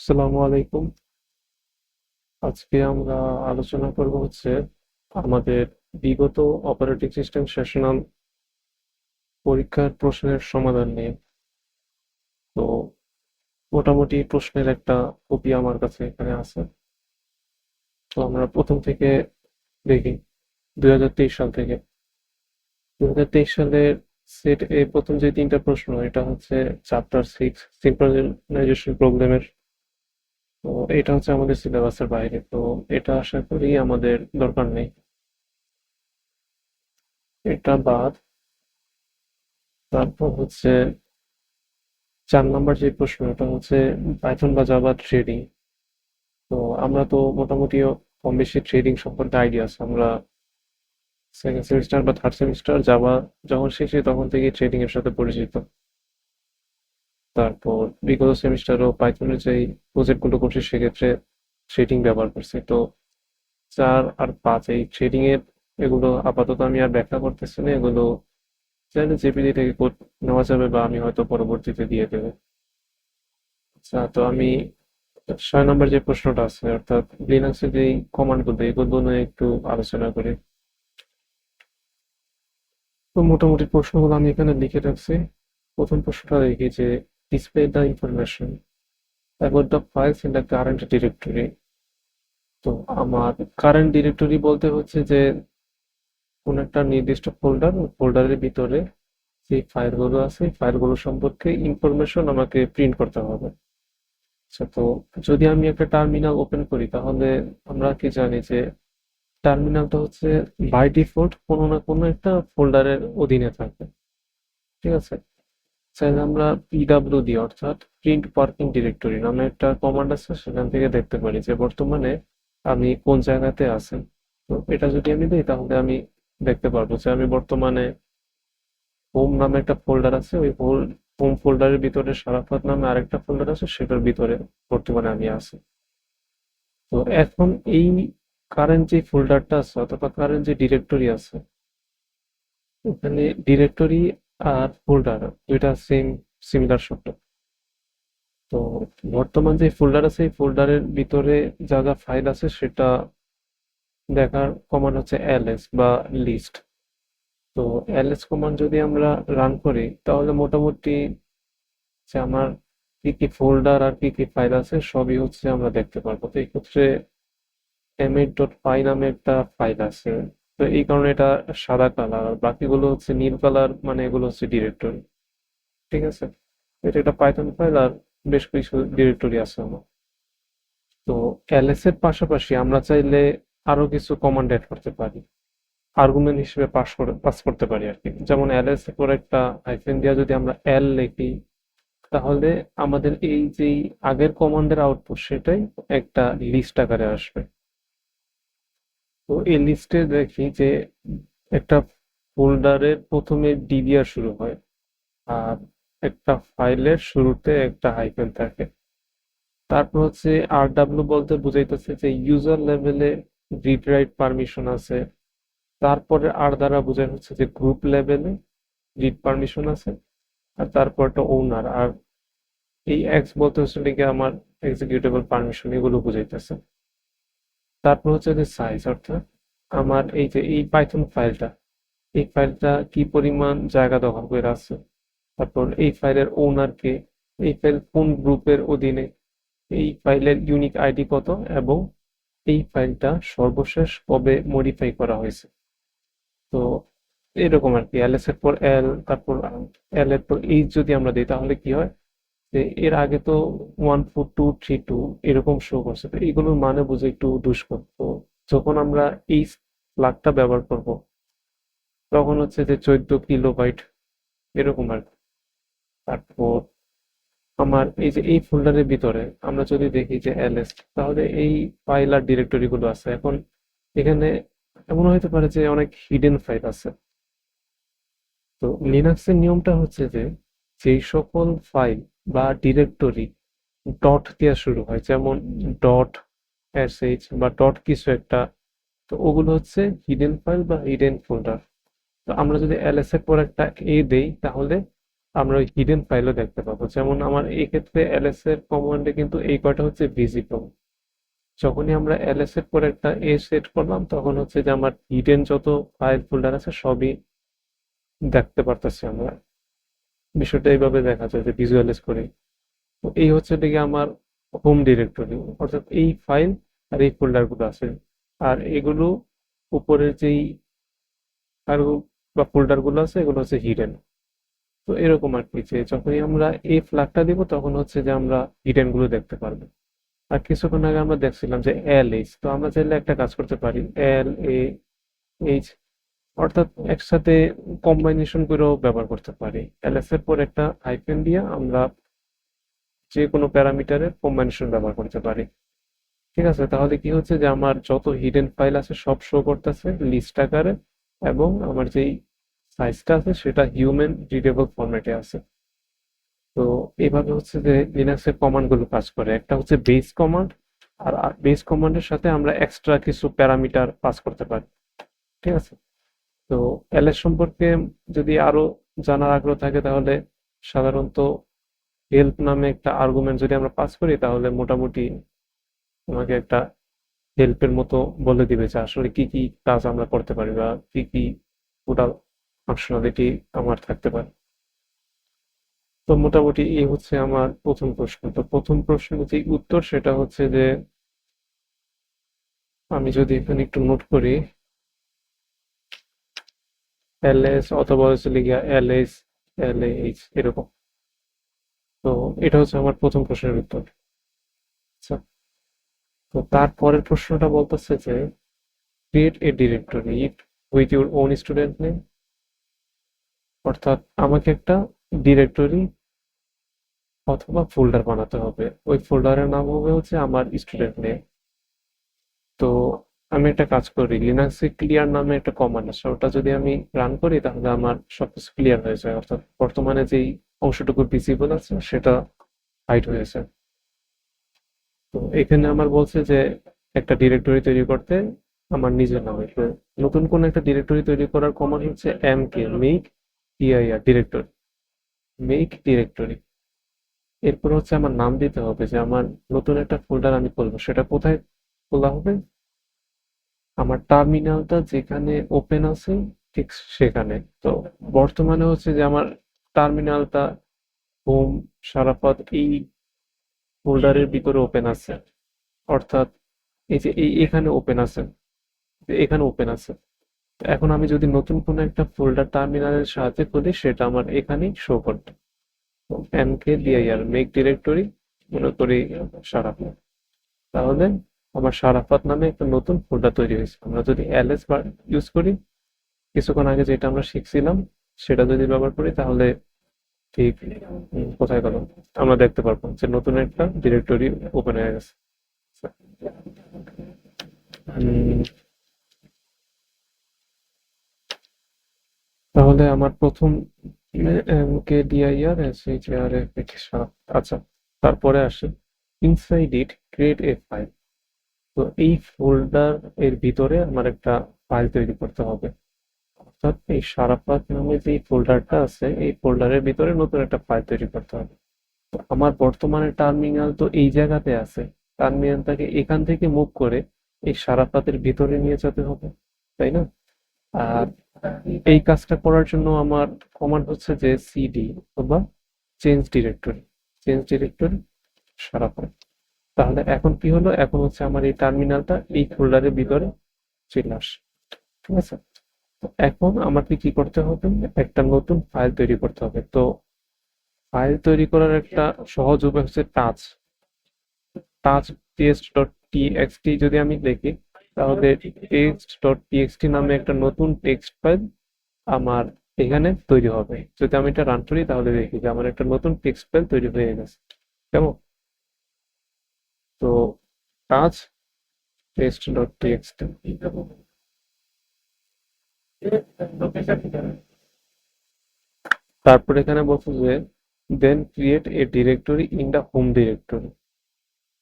আসসালামু আলাইকুম। আজকে আমরা আলোচনা করব হচ্ছে আমাদের বিগত অপারেটিং সিস্টেম সেশনাল পরীক্ষার প্রশ্নের সমাধান নিয়ে। তো মোটামুটি প্রশ্নের একটা কপি আমার কাছে এখানে আছে। তো আমরা প্রথম থেকে দেখি 2023 সাল থেকে। 2023 সালের সেট এ প্রথম যে তিনটা প্রশ্ন এটা হচ্ছে চ্যাপ্টার 6 সিনক্রোনাইজেশন প্রবলেমের। তো এটা হচ্ছে আমাদের সিলেবাসের বাইরে, তো এটা আশা করি আমাদের দরকার নেই। এটা বাদ। তারপর হচ্ছে 4 নম্বর যে প্রশ্ন এটা হচ্ছে পাইথন বা জাভা ট্রেডিং। তো আমরা তো মোটামুটি কম বেশি ট্রেডিং সম্পর্কে আইডিয়া আছে। আমরা সেকেন্ড সেমিস্টার বা থার্ড সেমিস্টার জাভা যখন শেষে তখন থেকে ট্রেডিং এর সাথে পরিচিত। তারপর বিগত সেমিস্টারও পাইথনের যে প্রজেক্ট গুলো করছি সেক্ষেত্রে ট্রেডিং ব্যবহার করছি। তো 4 আর 5 এই ট্রেডিং এর এগুলো আপাতত আমি আর ব্যাখ্যা করতেছি না। এগুলো চাইলে জেপিটি থেকে কোড নেওয়া যাবে বা আমি হয়তো পরবর্তীতে দিয়ে দেবো। আচ্ছা, তো আমি 6 নম্বর যে প্রশ্নটা আছে অর্থাৎ লিনাক্সের যে কমান্ড গুলো এগুলো নিয়ে একটু আলোচনা করি। তো মোটামুটি প্রশ্নগুলো আমি এখানে লিখে রাখছি। প্রথম প্রশ্নটা দেখি যে display the information about the files in the current directory. তো আমার কারেন্ট ডিরেক্টরি বলতে হচ্ছে যে কোন একটা নির্দিষ্ট ফোল্ডারের ভিতরে যে ফাইলগুলো আছে ফাইলগুলো সম্পর্কে ইনফরমেশন আমাকে প্রিন্ট করতে হবে। আচ্ছা, তো যদি আমি একটা টার্মিনাল ওপেন করি তাহলে আমরা কি জানি যে টার্মিনালটা হচ্ছে বাই ডিফল্ট কোনো না কোনো একটা ফোল্ডারের অধীনে থাকে। ঠিক আছে? চাইলে আমরা পিডাব্লিউডি অর্থাৎ প্রিন্ট ওয়ার্কিং ডিরেক্টরি নামে একটা কমান্ড আছে, সেখান থেকে দেখতে পারি যে বর্তমানে আমি কোন জায়গাতে আছি। তো এটা যদি আমি দিই তাহলে আমি দেখতে পারবো যে আমি বর্তমানে হোম নামে একটা ফোল্ডার আছে, ওই হোম ফোল্ডারের ভিতরে সারাফাত নামে আরেকটা ফোল্ডার আছে, সেটার ভিতরে বর্তমানে আমি আছি। তো এখন এই কারেন্ট যে ফোল্ডারটা আছে অথবা কারেন্ট যে ডিরেক্টরি আছে, ওখানে ডিরেক্টরি আর ফোল্ডার দুইটা সিমিলার শব্দ। তো বর্তমান যে ফোল্ডার আছে এই ফোল্ডারের ভিতরে যা যা ফাইল আছে সেটা দেখার কমান্ড হচ্ছে এলএস বা লিস্ট। তো এলএস কমান্ড যদি আমরা রান করি তাহলে মোটামুটি যে আমার কি কি ফোল্ডার আর কি কি ফাইল আছে সবই হচ্ছে আমরা দেখতে পারবো। তো এই ক্ষেত্রে m8.py নামে একটা ফাইল আছে। তো এই কারণে এটা সাদা কালার, আর বাকিগুলো হচ্ছে নীল কালার, মানে এগুলো হচ্ছে ডিরেক্টরি। ঠিক আছে? এটা একটা পাইথন ফাইল আর বেশ কিছু ডিরেক্টরি আছে আমার। তো এলএস এর পাশাপাশি আমরা চাইলে আরো কিছু কমান্ড এড করতে পারি, আর্গুমেন্ট হিসেবে পাস করতে পারি আর কি। যেমন এলএস এর পর একটা হাইফেন দিয়া যদি আমরা এল লিখি তাহলে আমাদের এই যে আগের কমান্ডের আউটপুট সেটাই একটা লিস্ট আকারে আসবে। তো এই লিস্টে দেখি যে একটা ফোল্ডারের প্রথমে ডিবিআর শুরু হয় আর একটা ফাইলের শুরুতে একটা হাইফেন থাকে। তারপর হচ্ছে আর ডাব্লিউ বলতে বুঝাইতেছে যে ইউজার লেভেলে রিড রাইট পারমিশন আছে। তারপরে আর দ্বারা বোঝানো হচ্ছে যে গ্রুপ লেভেলে রিড পারমিশন আছে। আর তারপরটা ওনার, আর এই এক্স বলতে হচ্ছে কি আমার এক্সিকিউটেবল পারমিশন, এগুলো বুঝাইতেছে। তারপর হচ্ছে যে সাইজ অর্থাৎ আমার এই যে এই পাইথন ফাইলটা, এই ফাইলটা কি পরিমাণ জায়গা দখল করে আছে। তারপর এই ফাইলের ওনার কে, এই ফাইল কোন গ্রুপের অধীনে, এই ফাইলের ইউনিক আইডি কত, এবং এই ফাইলটা সর্বশেষ কবে মডিফাই করা হয়েছে। তো এরকম আর কি। এলএস এর পর এল, তারপর এল এর পর এইচ যদি আমরা দিই তাহলে কি হয় যে এর আগে তো 14232 এরকম শো করছে। তো এইগুলোর মানে বুঝে একটু দুষ্কর। তো যখন আমরা এই ফ্ল্যাগটা ব্যবহার করব তখন হচ্ছে যে 14 কিলোবাইট এরকম আর কি। তারপর আমার এই যে এই ফোল্ডারের ভিতরে আমরা যদি দেখি যে এলএস, তাহলে এই ফাইল আর ডিরেক্টরি গুলো আছে। এখন এখানে এমন হতে পারে যে অনেক হিডেন ফাইল আছে। তো লিনাক্সের নিয়মটা হচ্ছে যে যেই সকল ফাইল বা ডিরেক্টরি ডট দিয়ে শুরু হয়, যেমন ডট sh বা ডট কিছু একটা, তো ওগুলো হচ্ছে হিডেন ফাইল বা হিডেন ফোল্ডার। তো আমরা যদি ls এর পর একটা এ দেই তাহলে আমরা ওই হিডেন ফাইলও দেখতে পাবো। যেমন আমার এই ক্ষেত্রে এলএস এর কমান্ডে কিন্তু এই কয়টা হচ্ছে ভিজিবল। যখনই আমরা এলএস এর পর একটা সেট করলাম তখন হচ্ছে যে আমার হিডেন যত ফাইল ফোল্ডার আছে সবই দেখতে পারতেছি আমরা। বিষয়টা এইভাবে দেখা যায় যে ভিজুয়ালাইজ করে। তো এই হচ্ছে দিকে আমার হোম ডিরেক্টরি, অর্থাৎ এই ফাইল আর এই ফোল্ডার গুলো আছে। আর এগুলো উপরের যেই আর বা ফোল্ডার গুলো আছে এগুলো হচ্ছে হিডেন। তো এরকম আর কি, যে যখনই আমরা এই ফ্ল্যাগটা দিব তখন হচ্ছে যে আমরা হিডেন গুলো দেখতে পারবো। আর কিছুক্ষণ আগে আমরা দেখছিলাম যে এল এইচ, তো আমরা চাইলে একটা কাজ করতে পারি, এল এ এইচ, অর্থাৎ একসাথে কম্বাইনেশন করেও ব্যবহার করতে পারি। এলএস এর পর একটা হাইফেন দিয়ে আমরা যে কোনো প্যারামিটারের কম্বাইনেশন ব্যবহার করতে পারি। ঠিক আছে, তাহলে কি হচ্ছে যে আমার যত হিডেন ফাইল আছে সব শো করতেছে লিস্ট আকারে, এবং আমার যেই সাইজটা আছে সেটা হিউম্যান রিডেবল ফরম্যাটে আছে। তো এইভাবে হচ্ছে যে লিনাক্সের কমান্ড গুলো কাজ করে। একটা হচ্ছে বেস কমান্ড, আর বেস কমান্ডের সাথে আমরা এক্সট্রা কিছু প্যারামিটার পাস করতে পারি। ঠিক আছে, তো এলএস সম্পর্কে যদি আরো জানার আগ্রহ থাকে তাহলে সাধারণত হেল্প নামে একটা আর্গুমেন্ট যদি আমরা পাস করি তাহলে মোটামুটি আমাকে একটা হেল্পের মতো বলে দিবে যে আসলে কি কি কাজ আমরা করতে পারি বা কি কি টোটাল ফাংশনালিটি আমার থাকতে পারে। তো মোটামুটি এই হচ্ছে আমার প্রথম প্রশ্ন। তো প্রথম প্রশ্নের যে উত্তর সেটা হচ্ছে যে, আমি যদি এখানে একটু নোট করি, এলএস অথবা হচ্ছে লিগা এলএস এলএইচ এরকম। তো এটা হচ্ছে আমার প্রথম প্রশ্নের উত্তর। আচ্ছা, তো তারপরের প্রশ্নটা বলতেছে যে create a directory with your own student name, অর্থাৎ আমাকে একটা ডিরেক্টরি অথবা ফোল্ডার বানাতে হবে। ওই ফোল্ডারের নাম হবে হচ্ছে আমার স্টুডেন্ট নেম। তো আমি একটা কাজ করি, লিনাক্সে ক্লিয়ার নামে একটা কমান্ড আছে, ওটা যদি আমি রান করি তাহলে আমার সবকিছু ক্লিয়ার হয়ে যায়, অর্থাৎ বর্তমানে যেই অংশটুকু ভিজিবল আছে সেটা হাইড হয়ে যায়। তো এখানে আমার বলছে যে একটা ডিরেক্টরি তৈরি করতে আমার নিজের নামে। তো নতুন কোন একটা ডিরেক্টরি তৈরি করার কমান্ড হচ্ছে MK, make DIR directory, make directory. এরপর হচ্ছে আমার নাম দিতে হবে যে আমার নতুন একটা ফোল্ডার আমি খুলবো, সেটা কোথায় খোলা হবে, আমার টার্মিনালটা যেখানে ওপেন আছে ঠিক সেখানে। তো বর্তমানে হচ্ছে যে আমার টার্মিনালটা হোম সারাফত এই ফোল্ডারের ভিতরে ওপেন আছে, অর্থাৎ এই যে এখানে ওপেন আছে, এখানে ওপেন আছে। তো এখন আমি যদি নতুন কোনো একটা ফোল্ডার টার্মিনালের সাহায্যে খুলি সেটা আমার এখানেই শো করবে। এমকে দিআইআর মেক ডিরেক্টরি, মনে করি সারাফত, তাহলে আমার সারাফত নামে একটা নতুন ফোল্ডার তৈরি হয়েছে। আমরা যদি এলএস ইউজ করি, কিছুক্ষণ আগে যেটা আমরা শিখছিলাম সেটা যদি ব্যবহার করি তাহলে ঠিক কোথায় গেল, আমরা দেখতে পারবো যে নতুন একটা ডিরেক্টরি ওপেন হয়ে গেছে। উম, তাহলে আমার প্রথম কে ডিআইআর এসএইচআর আচ্ছা, তারপরে আসে inside it create a file. তো এই ফোল্ডার এর ভিতরে আমার একটা ফাইল তৈরি করতে হবে, অর্থাৎ এই সারাপাত নামে যে ফোল্ডারটা আছে এই ফোল্ডারের ভিতরে নতুন একটা ফাইল তৈরি করতে হবে। তো আমার বর্তমানে টার্মিনাল তো এই জায়গাতে আছে, টার্মিনালটাকে এখান থেকে মুভ করে এই সারাপাতের ভিতরে নিয়ে যেতে হবে, তাই না? আর এই কাজটা করার জন্য আমার কমান্ড হচ্ছে যে সিডি অথবা চেঞ্জ ডিরেক্টরি, চেঞ্জ ডিরেক্টরি সারাপাত। তাহলে এখন কি হলো, এখন হচ্ছে আমার এই টার্মিনালটা এই ফোল্ডারের ভিতরে চলে আসে। ঠিক আছে, তো এখন আমাকে কি করতে হবে, একটা নতুন ফাইল তৈরি করতে হবে। তো ফাইল তৈরি করার একটা সহজ উপায় হচ্ছে touch, touch test dot TXT যদি আমি লিখি তাহলে টেক্সট ডট টিএক্সটি নামে একটা নতুন টেক্সট ফাইল আমার এখানে তৈরি হবে। যদি আমি এটা রান করি তাহলে দেখি যে আমার একটা নতুন টেক্সট ফাইল তৈরি হয়ে গেছে। কেমন? তো টাচ টেস্ট ডট টিএক্সটি, তারপর এখানে বলছে যে then create a directory in the home directory.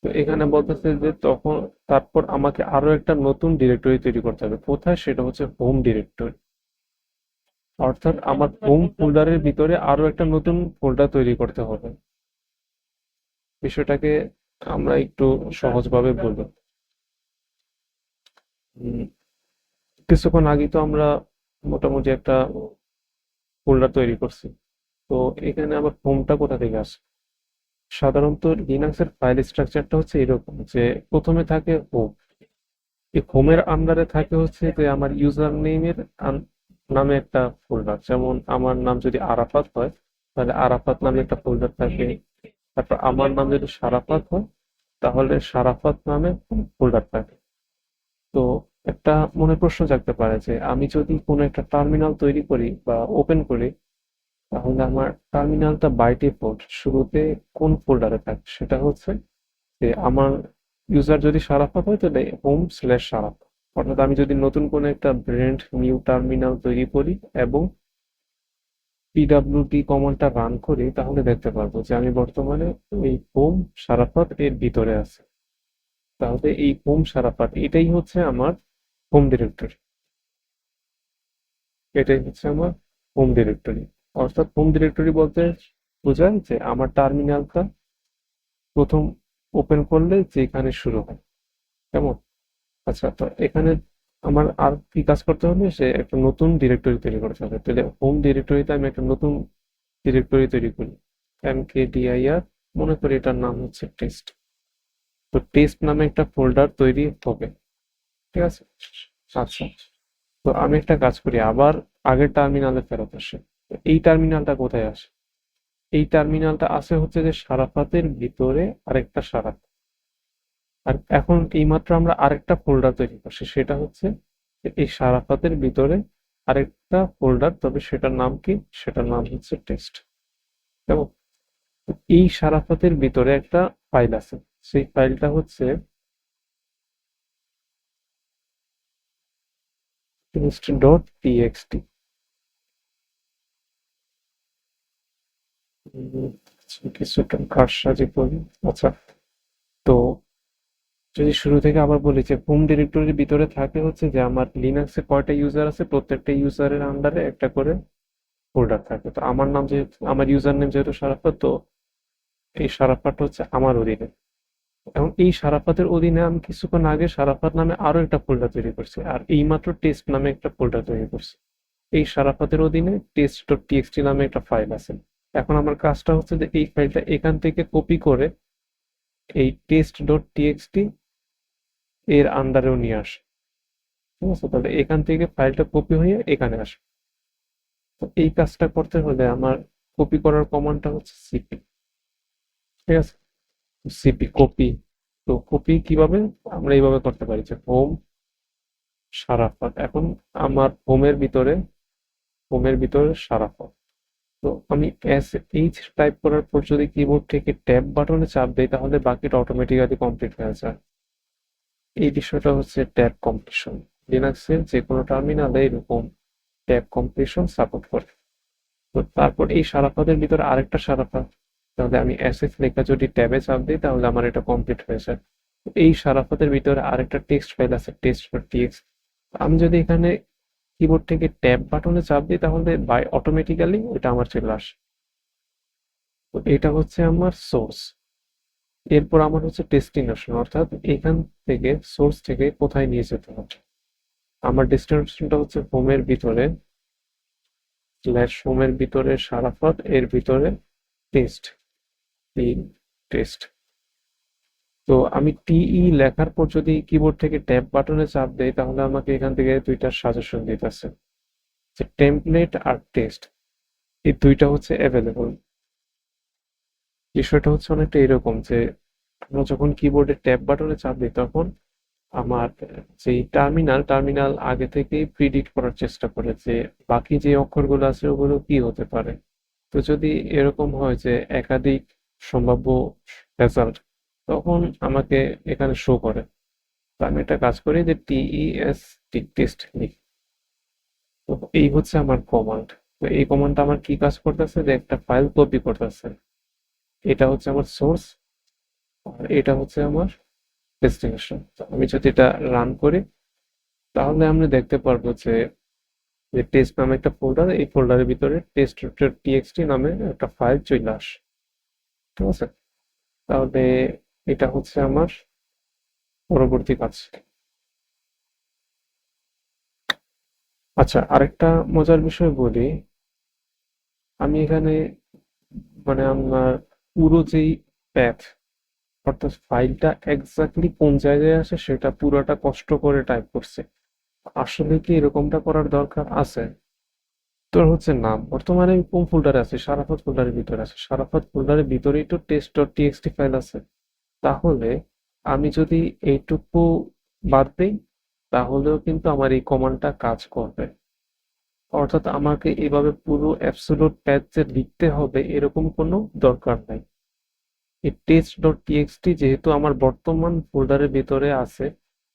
তো এখানে বলতেছে যে তখন তারপর আমাকে আরো একটা নতুন ডিরেক্টরি তৈরি করতে হবে, কোথায়, সেটা হচ্ছে হোম ডিরেক্টরি। অর্থাৎ আমার হোম ফোল্ডারের ভিতরে আরো একটা নতুন ফোল্ডার তৈরি করতে হবে। বিষয়টাকে আমরা একটু সহজভাবে বলবো। উম, কিছুক্ষণ আগে তো আমরা মোটামুটি একটা ফোল্ডার তৈরি করছি। তো এখানে আবার হোমটা কোথা থেকে আসে? সাধারণত লিনাক্সের ফাইল স্ট্রাকচারটা হচ্ছে এরকম যে প্রথমে থাকে হোম। এই হোমের আন্ডারে থাকে হচ্ছে যে আমার ইউজার নেমের নামে একটা ফোল্ডার। যেমন আমার নাম যদি আরাফাত হয়, তাহলে আরাফাত নামে একটা ফোল্ডার থাকে। তারপর আমার নাম যদি সারাফাত হয়, তাহলে সারাফাত নামে ফোল্ডার থাকে। তো একটা মনে প্রশ্ন জাগতে পারে যে আমি যদি কোনো একটা টার্মিনাল তৈরি করি বা ওপেন করি, তাহলে আমার টার্মিনালটা বাই ডিফল্ট শুরুতে কোন ফোল্ডারে থাকে? সেটা হচ্ছে যে আমার ইউজার যদি সারাফাত হয় তাহলে হোম/সারাফাত। অর্থাৎ আমি যদি নতুন কোনো একটা ব্র্যান্ড নিউ টার্মিনাল তৈরি করি এবং পিডব্লিউডি কমান্ডটা রান করি, তাহলে দেখতে পারবো যে আমি বর্তমানে এই হোম সারাফাত এর ভিতরে আছি। তাহলে এই হোম সারাফাত এটাই হচ্ছে আমার হোম ডিরেক্টরি। এটাই হচ্ছে আমার হোম ডিরেক্টরি। অর্থাৎ হোম ডিরেক্টরি বলতে বোঝায় যে আমার টার্মিনালটা প্রথম ওপেন করলে যেখানে শুরু হয়। কেমন? আচ্ছা, তো এখানে আমার আর কি কাজ করতে হবে? সে একটা নতুন ডিরেক্টরি তৈরি করতে হবে। তাহলে হোম ডিরেক্টরিতে আমি একটা নতুন ডিরেক্টরি তৈরি করি, mkdir। মনে করি এটার নাম হচ্ছে টেস্ট। তো টেস্ট নামে একটা ফোল্ডার তৈরি হবে। ঠিক আছে? আচ্ছা, তো আমি একটা কাজ করি, আবার আগের টার্মিনালে ফেরত আসে। তো এই টার্মিনালটা কোথায় আসে? এই টার্মিনালটা আসে হচ্ছে যে সারাফাতের ভিতরে আরেকটা সারাফাত। আর এখন এইমাত্র আমরা আরেকটা ফোল্ডার তৈরি করছি, সেটা হচ্ছে যে এই সারাফাতের ভিতরে আরেকটা ফোল্ডার, তবে সেটার নাম কি? সেটার নাম হচ্ছে টেস্ট। এবং এই সারাফাতের ভিতরে একটা ফাইল আছে, সেই ফাইলটা হচ্ছে test.txt। কিছুটা কারসাজি করি। আচ্ছা, তো যদি শুরু থেকে আবার বলি যে হোম ডিরেক্টরির ভিতরে থাকে হচ্ছে যে আমার লিনাক্সে কয়টা ইউজার আছে, প্রত্যেকটা ইউজারের আন্ডারে একটা করে ফোল্ডার থাকে। তো আমার নাম যেহেতু, আমার ইউজার নেম যেহেতু সারাফাত, তো এই সারাফাত হচ্ছে আমার অধীনে। এবং এই সারাফাতের অধীনে আমি কিছুক্ষণ আগে সারাফাত নামে আরো একটা ফোল্ডার তৈরি করছি, আর এইমাত্র টেস্ট নামে একটা ফোল্ডার তৈরি করছি। এই সারাফাতের অধীনে test.txt নামে একটা ফাইল আছে। এখন আমার কাজটা হচ্ছে যে এই ফাইলটা এখান থেকে কপি করে এই test.txt এর আন্ডারেও নিয়ে আসে। ঠিক আছে? তাহলে এখান থেকে ফাইলটা কপি হয়ে এখানে আসে। তো এই কাজটা করতে হলে আমার কপি করার কমান্ডটা হচ্ছে সিপি। ঠিক আছে? CP copy. তো কপি কিভাবে? আমরা এইভাবে করতে পারি যে হোম সারাফাত। এখন আমার হোমের ভিতরে সারাফাত। তো আমি SH টাইপ করার পর যদি কিবোর্ড থেকে ট্যাব বাটনে চাপ দেই, তাহলে বাকিটা অটোমেটিক্যালি কমপ্লিট হয়ে যায়। এই বিষয়টা হচ্ছে ট্যাব কমপ্লিশন। লিনাক্সের যে কোনো টার্মিনালে এরকম ট্যাব কমপ্লিশন সাপোর্ট করে। তো তারপর এই সারাফাতের ভিতরে আরেকটা সারাফাত, তাহলে আমি SH লেখা যদি ট্যাবে চাপ দিই, তাহলে আমার এটা কমপ্লিট হয়ে যায়। তো এই সারাফাতের ভিতরে আরেকটা টেক্সট ফাইল আছে, test.txt। আমি যদি এখানে কিবোর্ড থেকে ট্যাব বাটনে চাপ দিই, তাহলে বাই অটোমেটিক্যালি এটা আমার চলে আসে। তো এটা হচ্ছে আমার সোর্স। এরপর আমার হচ্ছে ডেস্টিনেশন, অর্থাৎ এখান থেকে, সোর্স থেকে কোথায় নিয়ে যেতে হবে। আমার ডেস্টিনেশনটা হচ্ছে হোমের ভিতরে, স্ল্যাশ হোমের ভিতরে সারাফাত এর ভিতরে টেস্ট, টেস্ট। তো আমি লেখার পর যদি কিবোর্ড থেকে ট্যাব বাটনে চাপ দেই, তাহলে আমাকে এখান থেকে দুইটা সাজেশন দিতেছে যে টেমপ্লেট আর টেস্ট, এই দুইটা হচ্ছে অ্যাভেলেবল। বিষয়টা হচ্ছে অনেকটা এরকম যে আমরা যখন কিবোর্ডে ট্যাব বাটনে চাপ দিই, তখন আমার যেই টার্মিনাল আগে থেকেই প্রিডিক্ট করার চেষ্টা করে যে বাকি যে অক্ষরগুলো আছে ওগুলো কি হতে পারে। তো যদি এরকম হয় যে একাধিক সম্ভাব্য রেজাল্ট, তখন আমাকে এখানে শো করে। তো আমি একটা কাজ করি যে টেস্ট লিখি। তো এই হচ্ছে আমার কমান্ড। তো এই কমান্ডটা আমার কি কাজ করতেছে, যে একটা ফাইল কপি করতেছে। এটা হচ্ছে আমার সোর্স, আর এটা হচ্ছে আমার ডেস্টিনেশন। আমি যদি এটা রান করি, তাহলে আমরা দেখতে পারবো যে যে টেস্ট নামে একটা ফোল্ডার, এই ফোল্ডারের ভিতরে টেস্ট টিএক্সটি নামে একটা ফাইল চলে আসে। ঠিক আছে, তাহলে এটা হচ্ছে আমার পরবর্তী কাজ। আচ্ছা, আরেকটা মজার বিষয় বলি। আমি এখানে মানে আমার পুরো যেই প্যাথ, অর্থাৎ ফাইলটা এক্স্যাক্টলি কোন জায়গায় আসে সেটা পুরোটা কষ্ট করে টাইপ করছে। আসলে কি এরকমটা করার দরকার আছে? তোর হচ্ছে নাম বর্তমানে আমি কোন ফোল্ডারে আছে, সারাফত ফোল্ডারের ভিতরে আছে, সারাফত ফোল্ডারের ভিতরেই তো টেস্ট ডট টিএক্সটি ফাইল আছে। তাহলে আমি যদি এইটুকু বাদ দিই, তাহলেও কিন্তু আমার এই কমান্ডটা কাজ করবে। অর্থাৎ আমাকে এভাবে পুরো অ্যাবসোলুট প্যাথ যে লিখতে হবে এরকম কোনো দরকার নাই। এই টেস্ট ডট টিএক্সটি যেহেতু আমার বর্তমান ফোল্ডারের ভিতরে আছে,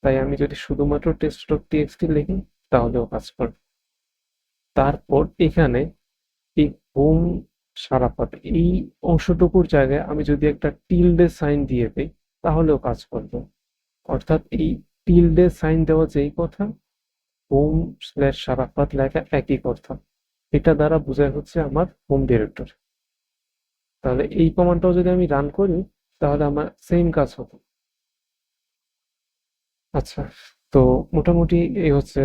তাই আমি যদি শুধুমাত্র টেস্ট ডট টিএক্সটি লিখি তাহলেও কাজ করবে। তারপর এখানে এই হোম সারাপাত এই অংশটুকুর জায়গায় আমি যদি একটা টিলডে সাইন দিয়ে দিই তাহলেও কাজ করবে। অর্থাৎ এই টিলডে সাইন দেওয়া যেই কথা, হোম স্ল্যাশ সারাপাত লেখা একই কথা। এটা দ্বারা বোঝায় হচ্ছে আমার হোম ডিরেক্টরি। তাহলে এই কমান্ডটাও যদি আমি রান করি তাহলে আমার সেম কাজ হতো। আচ্ছা, তো মোটামুটি এই হচ্ছে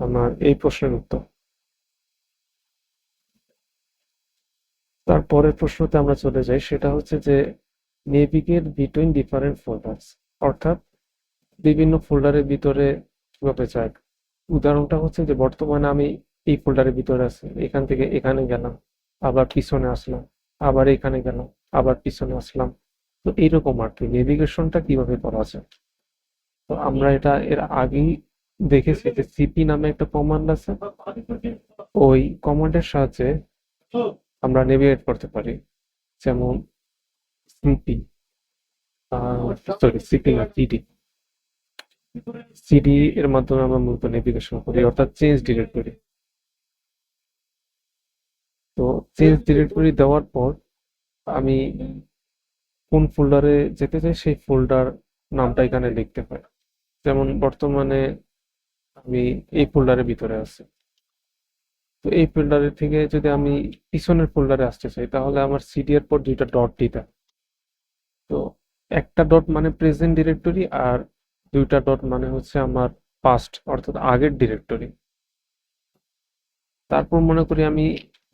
আমার এই প্রশ্নের উত্তর। তারপরের প্রশ্নতে আমরা চলে যাই, সেটা হচ্ছে যে নেভিগেট বিটুইন ডিফারেন্ট ফোল্ডার্স, অর্থাৎ বিভিন্ন ফোল্ডারের ভিতরে কিভাবে যায়। উদাহরণটা হচ্ছে যে বর্তমানে আমি এই ফোল্ডারের ভিতরে আছি, এখান থেকে এখানে গেলাম, আবার পিছনে আসলাম, আবার এখানে গেলাম, আবার পিছনে আসলাম। তো এইরকম আর কি নেভিগেশনটা কিভাবে করা যায়। তো আমরা এটা এর আগেই দেখেছি যে সিপি নামে একটা কমান্ড আছে, ওই কমান্ডের সাহায্যে আমরা নেভিগেট করতে পারি। যেমন সিপি, সরি সিপি না সিডি, সিডি এর মাধ্যমে আমরা মূলত নেভিগেশন করি, অর্থাৎ চেঞ্জ ডিরেক্টরি। তো চেঞ্জ ডিরেক্টরি দেওয়ার পর আমি কোন ফোল্ডারে যেতে চাই সেই ফোল্ডার নামটা এখানে লিখতে হয়। যেমন বর্তমানে আমি এই ফোল্ডারের ভিতরে আছি, তো এই ফোল্ডারের থেকে যদি আমি পিছনের ফোল্ডারে আসতে চাই তাহলে আমার সিডি এর পর দুইটা ডট দিতে হয়। তো একটা ডট মানে প্রেজেন্ট ডিরেক্টরি, আর দুইটা ডট মানে হচ্ছে আমার পাস্ট অর্থাৎ আগের ডিরেক্টরি। তারপর মনে করি আমি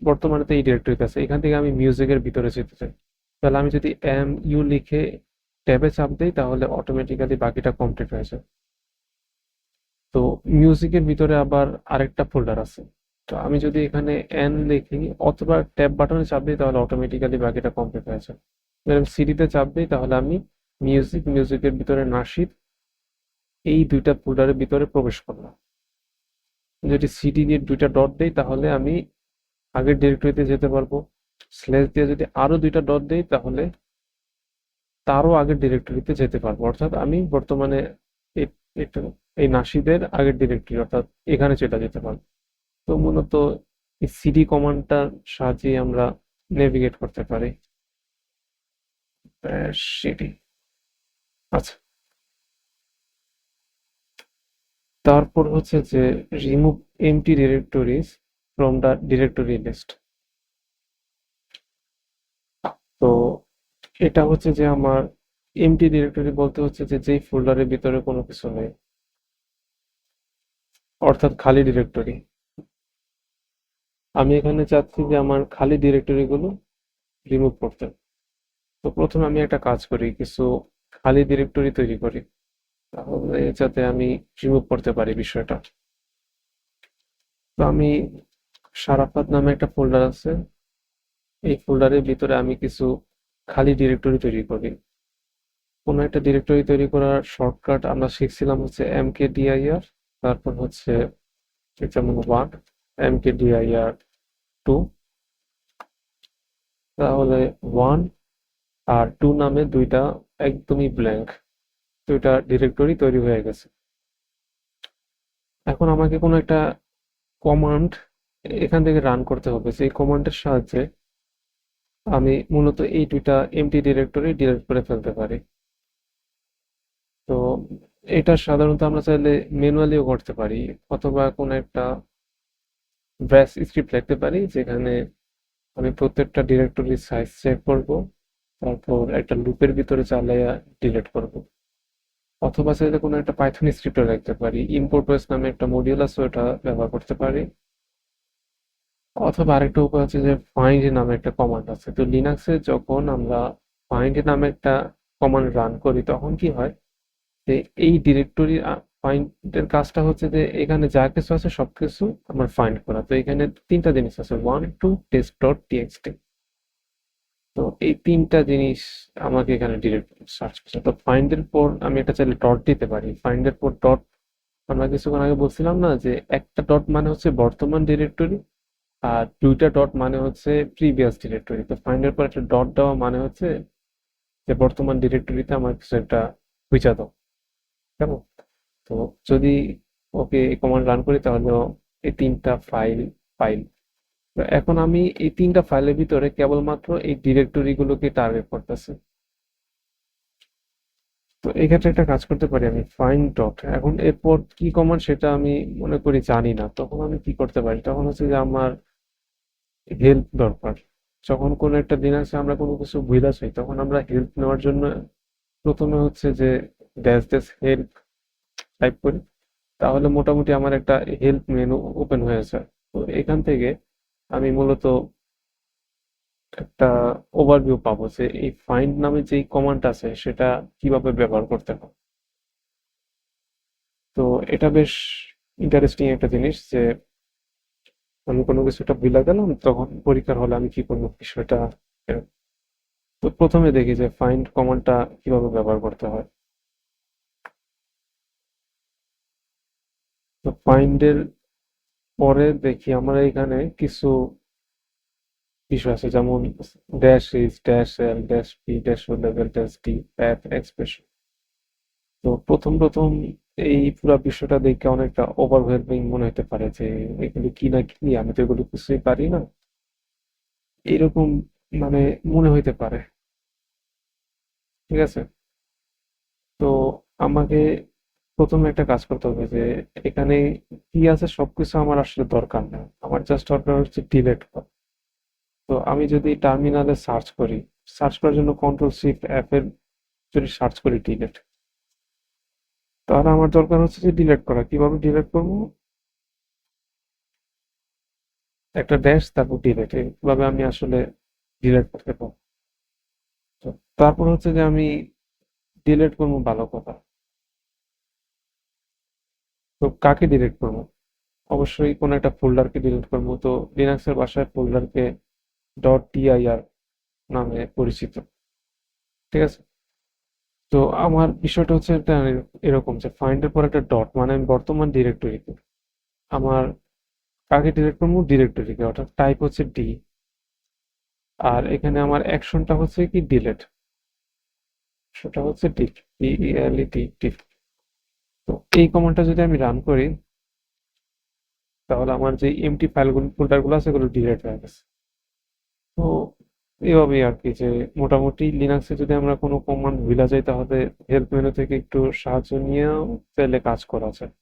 বর্তমানে তো এই ডিরেক্টরিতে আছে, এখান থেকে আমি মিউজিকের ভিতরে যেতে চাই, তাহলে আমি যদি এম ইউ লিখে ট্যাবে চাপ দিই তাহলে অটোমেটিক্যালি বাকিটা কমপ্লিট হয়ে যায়। তো মিউজিকের ভিতরে আবার আরেকটা ফোল্ডার আছে, তো আমি যদি এখানে এন লিখি অথবা ট্যাব বাটনে চাপ দিই তাহলে অটোমেটিক্যালি বাকিটা কমপ্লিট হয়ে যায়। যদি আমি সিডিতে চাপ দিই তাহলে আমি মিউজিকের ভিতরে নাসিদ এই দুইটা ফোল্ডারের ভিতরে প্রবেশ করলাম। যদি সিডি দিয়ে দুইটা ডট দেই তাহলে আমি আগের ডিরেক্টরিতে যেতে পারবো। স্ল্যাশ দিয়ে যদি আরো দুইটা ডট দেই তাহলে তারও আগের ডিরেক্টরিতে যেতে পারবো, অর্থাৎ আমি বর্তমানে এই নাসিদের আগের ডিরেক্টরি অর্থাৎ এখানে চলে যেতে পারবো। তো মূলত এই সিডি কমান্ডটার সাহায্যে আমরা নেভিগেট করতে পারি। সিডি। আচ্ছা, তারপর হচ্ছে যে remove empty directories from the directory list. তো এটা হচ্ছে যে আমার এমটি ডিরেক্টরি বলতে হচ্ছে যে যেই ফোল্ডারের ভিতরে কোনো কিছু নেই, অর্থাৎ খালি ডিরেক্টরি। আমি এখানে চাচ্ছি যে আমার খালি ডিরেক্টরি গুলো রিমুভ করতে। তো প্রথমে আমি একটা কাজ করি, কিছু খালি ডিরেক্টরি তৈরি করি, তাহলে যাতে আমি রিমুভ করতে পারি বিষয়টা। তো আমি সারাফাত নামে একটা ফোল্ডার আছে, এই ফোল্ডারের ভিতরে আমি কিছু খালি ডিরেক্টরি তৈরি করি। কোনো একটা ডিরেক্টরি তৈরি করার শর্টকাট আমরা শিখছিলাম হচ্ছে mkdir, তারপর হচ্ছে যেমন 1, mkdir 2, তাহলে 1 আর 2 নামে দুইটা একদমই ব্ল্যাঙ্ক, দুইটা ডিরেক্টরি তৈরি হয়ে গেছে। এখন আমাকে কোনো একটা কমান্ড এখান থেকে রান করতে হবে, সেই কমান্ডের সাহায্যে আমি মূলত এই দুইটা এমটি ডিরেক্টরি ডিলিট করে ফেলতে পারি। তো এটা সাধারণত আমরা চাইলে ম্যানুয়ালিও করতে পারি, অথবা কোনো একটা ব্যাশ স্ক্রিপ্ট লিখতে পারি যেখানে আমি প্রত্যেকটা ডিরেক্টরির সাইজ চেক করব, তারপর একটা লুপের ভিতরে চালাইয়া ডিলিট করব। অথবা চাইলে কোনো একটা পাইথন স্ক্রিপ্টও লিখতে পারি, ইম্পোর্ট বেস নামে একটা মডিউল আছে, ওটা ব্যবহার করতে পারি। অথবা আরেকটা উপায় হচ্ছে যে ফাইন্ড নামে একটা কমান্ড আছে। তো লিনাক্সে যখন আমরা ফাইন্ড নামে একটা কমান্ড রান করি তখন কি হয়, যে এই ডিরেক্টরি ফাইন্ডের কাজটা হচ্ছে যে এখানে যা কিছু আছে সবকিছু আমার ফাইন্ড করা। তো এখানে তিনটা জিনিস আছে, 1 2 টেস্ট ডট টিএক্সটি। তো এই তিনটা জিনিস আমাকে এখানে ডিরেক্ট সার্চ করছে। তো ফাইন্ডের পর আমি একটা চাইলে ডট দিতে পারি, ফাইন্ডের পর ডট। আমরা কিছুক্ষণ আগে বলছিলাম না যে একটা ডট মানে হচ্ছে বর্তমান ডিরেক্টরি, আর দুইটা ডট মানে হচ্ছে প্রিভিয়াস ডিরেক্টরি। তো ফাইন্ডের পর একটা ডট দেওয়া মানে হচ্ছে যে বর্তমান ডিরেক্টরিতে আমার কিছু একটা খুঁজা দাও, কেমন? তো যদি ওকে এই কমান্ড রান করি তাহলে এই তিনটা ফাইল ফাইল তো এখন আমি এই তিনটা ফাইলের ভিতরে কেবলমাত্র এই ডিরেক্টরি গুলোকে টার্গেট করতেছি। তো এই ক্ষেত্রে একটা কাজ করতে পারি আমি, ফাইন্ড ডট, এখন এরপর কি কমান্ড সেটা আমি মনে করি জানি না, তখন আমি কি করতে পারি, তখন হচ্ছে যে আমার হেল্প দরকার। যখন কোনো একটা লিনাক্সে আমরা কোনো কিছু ভুলে যাই তখন আমরা হেল্প নেওয়ার জন্য প্রথমে হচ্ছে যে ড্যাশ ড্যাশ হেল্প টাইপ করি, তাহলে মোটামুটি আমার একটা হেল্প মেনু ওপেন হয়ে যায়। তো এখান থেকে আমি মূলত একটা ওভারভিউ পাবো যে এই ফাইন্ড নামে যেই কমান্ড আছে সেটা কিভাবে ব্যবহার করতে হয়। তো এটা বেশ ইন্টারেস্টিং একটা জিনিস যে আমি কোনো কিছুটা ভুলে গেলাম, তখন পরীক্ষার হলে আমি কি করবো বিষয়টা এরকম। তো প্রথমে দেখি যে ফাইন্ড কমান্ডটা কিভাবে ব্যবহার করতে হয়। তো ফাইন্ডের পরে দেখি আমরা এখানে কিছু বিষয় আছে, যেমন dash is, dash L, dash P, dash O level, dash D, path, expression. তো প্রথম প্রথম এই পুরো বিষয়টা দেখে অনেকটা ওভারওয়েলমিং মনে হতে পারে যে এগুলো কি না কি, আমি তো এগুলো কিছুই পারি না, এরকম মানে মনে হইতে পারে। ঠিক আছে, তো আমাকে প্রথমে একটা কাজ করতে হবে যে এখানে কি আছে সবকিছু আমার আসলে দরকার না, আমার জাস্ট দরকার হচ্ছে ডিলেট করা। তো আমি যদি টার্মিনালে সার্চ করি, সার্চ করার জন্য কন্ট্রোল শিফট এফ এর যদি সার্চ করি ডিলেট, তাহলে আমার দরকার হচ্ছে যে ডিলেট করা। কিভাবে ডিলেট করবো, একটা ড্যাশ তারপর ডিলেট, এইভাবে আমি আসলে ডিলেট করতে পারবো। তো তারপর হচ্ছে যে আমি ডিলেট করবো, ভালো কথা। তো কাকে ডিলেট করবো, অবশ্যই কোনো একটা ফোল্ডারকে ডিলিট করবো। তো লিনাক্সের ভাষায় ফোল্ডারকে ডট টিআইআর নামে পরিচিত। ঠিক আছে, তো আমার বিষয়টা হচ্ছে এটা এরকম যে ফাইন্ডের পর একটা ডট মানে আমি বর্তমান ডিরেক্টরিতে আমার কাকে ডিলিট করবো, ডিরেক্টরিকে, অর্থাৎ টাইপ হচ্ছে ডি। আর এখানে আমার অ্যাকশনটা হচ্ছে কি ডিলেট, সেটা হচ্ছে ডিলেট। তো এই কমান্ডটা যদি আমি রান করি তাহলে আমার যে এমটি ফাইলগুলো ফোল্ডারগুলো আছে এগুলো ডিলিট হয়ে গেছে। তো এভাবেই আর কি, যে মোটামুটি লিনাক্সে যদি আমরা কোনো কমান্ড ভুলা যাই তাহলে হেল্প মেনু থেকে একটু সাহায্য নিয়েও চাইলে কাজ করা যায়।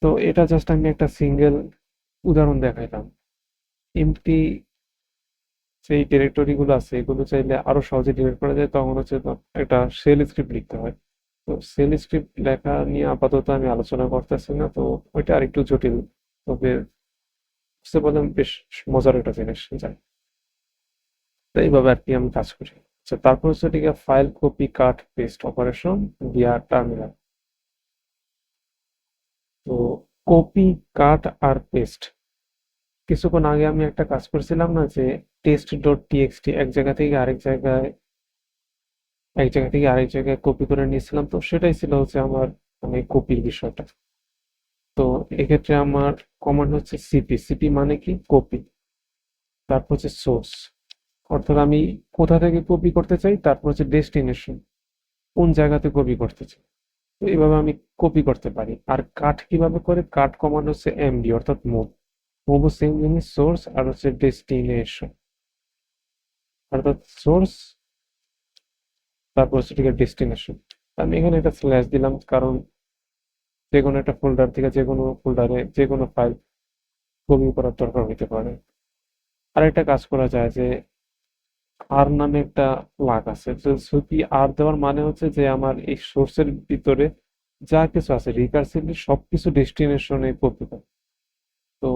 তো এটা জাস্ট আমি একটা সিঙ্গেল উদাহরণ দেখাইলাম। এমটি সেই ডিরেক্টরি গুলো আছে এগুলো চাইলে আরো সহজে ডিলিট করা যায়, তখন হচ্ছে তো একটা শেল স্ক্রিপ্ট লিখতে হয়। তো শেল স্ক্রিপ্ট লেখা নিয়ে আপাতত আমি আলোচনা করতেছি না, তো ওইটা আরেকটু জটিল, তবে বুঝতে পারলাম বেশ মজার একটা জিনিস যায়। তো এইভাবে আর কি আমি কাজ করি। আচ্ছা, তারপর হচ্ছে ঠিক আছে file copy cut paste operation via terminal. তো কপি, কাট আর পেস্ট, কিছুক্ষণ আগে আমি একটা কাজ করছিলাম না যে টেস্ট ডট টিএক্সটি এক জায়গা থেকে আরেক জায়গায় কপি করে নিয়েছিলাম, তো সেটাই ছিল হচ্ছে আমার মানে কপির বিষয়টা। তো এক্ষেত্রে আমার কমান্ড হচ্ছে সিপি। সিপি মানে কি, কপি। তারপর হচ্ছে সোর্স, অর্থাৎ আমি কোথা থেকে কপি করতে চাই, তারপর হচ্ছে ডেস্টিনেশন, কোন জায়গাতে কপি করতে চাই। তো এইভাবে আমি কপি করতে পারি। আর কাট কিভাবে করে, কাট কমান্ড হচ্ছে এমডি, অর্থাৎ মুভ। মুভ সেম জিনিস, সোর্স আর হচ্ছে ডেস্টিনেশন, অর্থাৎ সোর্স তারপর হচ্ছে ঠিক ডেস্টিনেশন। আমি এখানে একটা স্ল্যাশ দিলাম, কারণ যে কোনো একটা ফোল্ডার থেকে যে কোনো ফোল্ডারে যে কোনো ফাইল কপি করার দরকার হতে পারে। আরেকটা কাজ করা যায় যে আর নামে একটা ফ্লাগ আছে, তো যদি আর দেওয়ার মানে হচ্ছে যে আমার এই সোর্সের ভিতরে যা কিছু আছে রিকার্সিভলি সবকিছু ডেস্টিনেশনে কপি করে। তো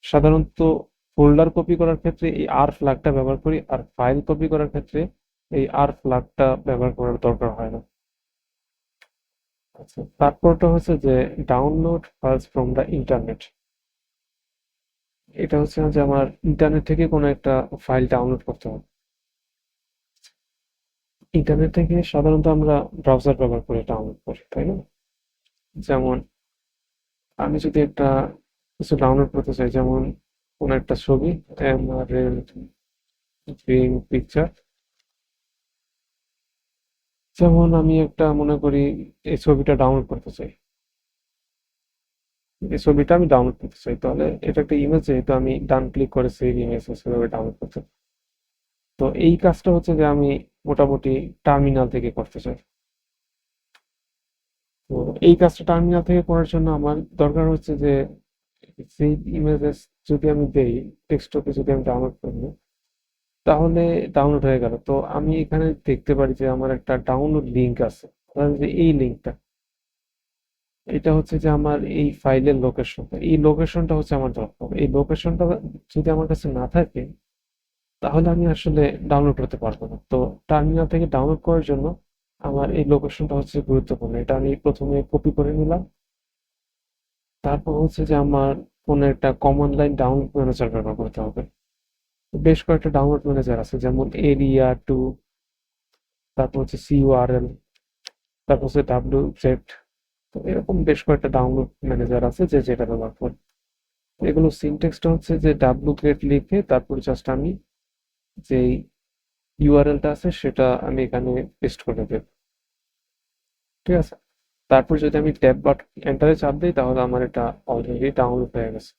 সাধারণত ফোল্ডার কপি করার ক্ষেত্রে এই আর ফ্ল্যাগটা ব্যবহার করি, আর ফাইল কপি করার ক্ষেত্রে এই আর ফ্ল্যাগটা ব্যবহার করার দরকার হয় না। আচ্ছা, তারপরটা হচ্ছে যে download files from the internet. এটা হচ্ছে যে আমার ইন্টারনেট থেকে কোনো একটা ফাইল ডাউনলোড করতে হবে। ইন্টারনেট থেকে সাধারণত আমরা ব্রাউজার ব্যবহার করে ডাউনলোড করি, তাই না? যেমন আমি যদি একটা কিছু ডাউনলোড করতে চাই, যেমন কোনো একটা ছবি, এমআরএল পিকচার, যেমন আমি একটা মনে করি এই ছবিটা ডাউনলোড করতে চাই, এই ছবিটা আমি ডাউনলোড করতে চাই, তাহলে এটা একটা ইমেজ, যেহেতু আমি ডান ক্লিক করে সেভ ইমেজ সেভাবে ডাউনলোড করতে চাই। তো এই কাজটা হচ্ছে যে আমি মোটামুটি টার্মিনাল থেকে করতে চাই। তো এই কাজটা টার্মিনাল থেকে করার জন্য আমার দরকার হচ্ছে যে সেই ইমেজেস যদি আমি দেই ডেস্কটপে, যদি আমি ডাউনলোড করি, তাহলে ডাউনলোড হয়ে গেল। তো আমি এখানে দেখতে পারি যে আমার একটা ডাউনলোড লিঙ্ক আছে, অর্থাৎ যে এই লিঙ্কটা, এটা হচ্ছে যে আমার এই ফাইলের লোকেশন, এই লোকেশনটা হচ্ছে আমার দরকার। এই লোকেশনটা যদি আমার কাছে না থাকে তাহলে আমি আসলে ডাউনলোড করতে পারবো না। তো টার্মিনাল থেকে ডাউনলোড করার জন্য আমার এই লোকেশনটা হচ্ছে গুরুত্বপূর্ণ। এটা আমি প্রথমে কপি করে নিলাম। তারপর হচ্ছে যে আমার কোনো একটা কমন লাইন ডাউনলোড ম্যানেজার ব্যবহার করতে হবে। বেশ কয়েকটা ডাউনলোড ম্যানেজার আছে, যেমন এরিয়া টু, তারপর হচ্ছে সিইউআরএল, তারপর হচ্ছে ডাব্লিউ জেড। তো এরকম বেশ কয়েকটা ডাউনলোড ম্যানেজার আছে যে যেটা ব্যবহার করি। এগুলো সিনট্যাক্সটা হচ্ছে যে ডাব্লিউ লিখে তারপর জাস্ট আমি যেই ইউআরএলটা আছে সেটা আমি এখানে পেস্ট করে দেব। ঠিক আছে, তারপর যদি আমি ট্যাব বা এন্টারে চাপ দিই তাহলে আমার এটা অলরেডি ডাউনলোড হয়ে গেছে।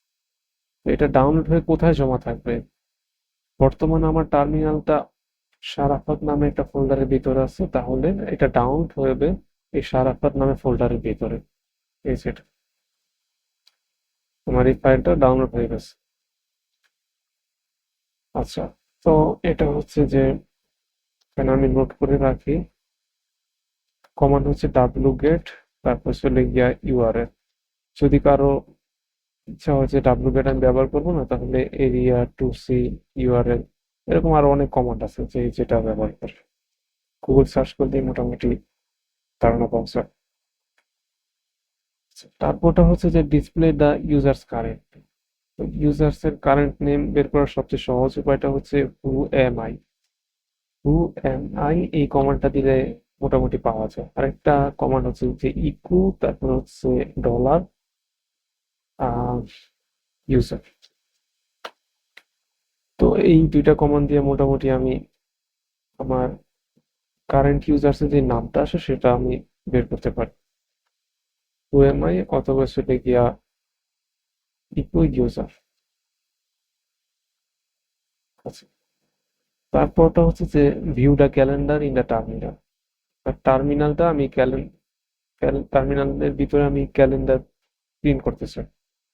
তো এটা ডাউনলোড হয়ে কোথায় জমা থাকবে? বর্তমানে আমার টার্মিনালটা সারাফাত নামে একটা ফোল্ডারের ভিতরে আছে, তাহলে এটা ডাউনলোড হবে এই সারাফাত নামে ফোল্ডারের ভিতরে। এই সেটা আমার এই ফাইলটা ডাউনলোড হয়ে গেছে। আচ্ছা, তো এটা হচ্ছে যে এখানে আমি নোট করে রাখি, কমান্ড হচ্ছে wget, তারপর চলে গিয়া ইউআরএল। যদি কারো ইচ্ছা হয় যে wget আমি ব্যবহার করবো না, তাহলে এরিয়া টু সি ইউআরএল, এরকম আরো অনেক কমান্ড আছে যে যেটা ব্যবহার করে গুগল সার্চ করলেই মোটামুটি ধারণা পাওয়া যায়। তারপরটা হচ্ছে যে display the users current. Users এর কারেন্ট নেম বের করার সবচেয়ে সহজ উপায়টা হচ্ছে হু এম আই, এই কমান্ডটা দিলে মোটামুটি পাওয়া যায়। আরেকটা কমান্ড হচ্ছে যে ইকু, তারপর হচ্ছে ডলার ইউজার। তো এই দুইটা কমান্ড দিয়ে মোটামুটি আমি আমার কারেন্ট ইউজার্স এর যে নামটা আসে সেটা আমি বের করতে পারি। হু এম আই অথবা সেটা গিয়া ইকু ইউজার। আচ্ছা, তারপরটা হচ্ছে যে view the calendar in the terminal. টার্মিনালটা আমি টার্মিনালের ভিতরে আমি ক্যালেন্ডার প্রিন্ট করতে চাই।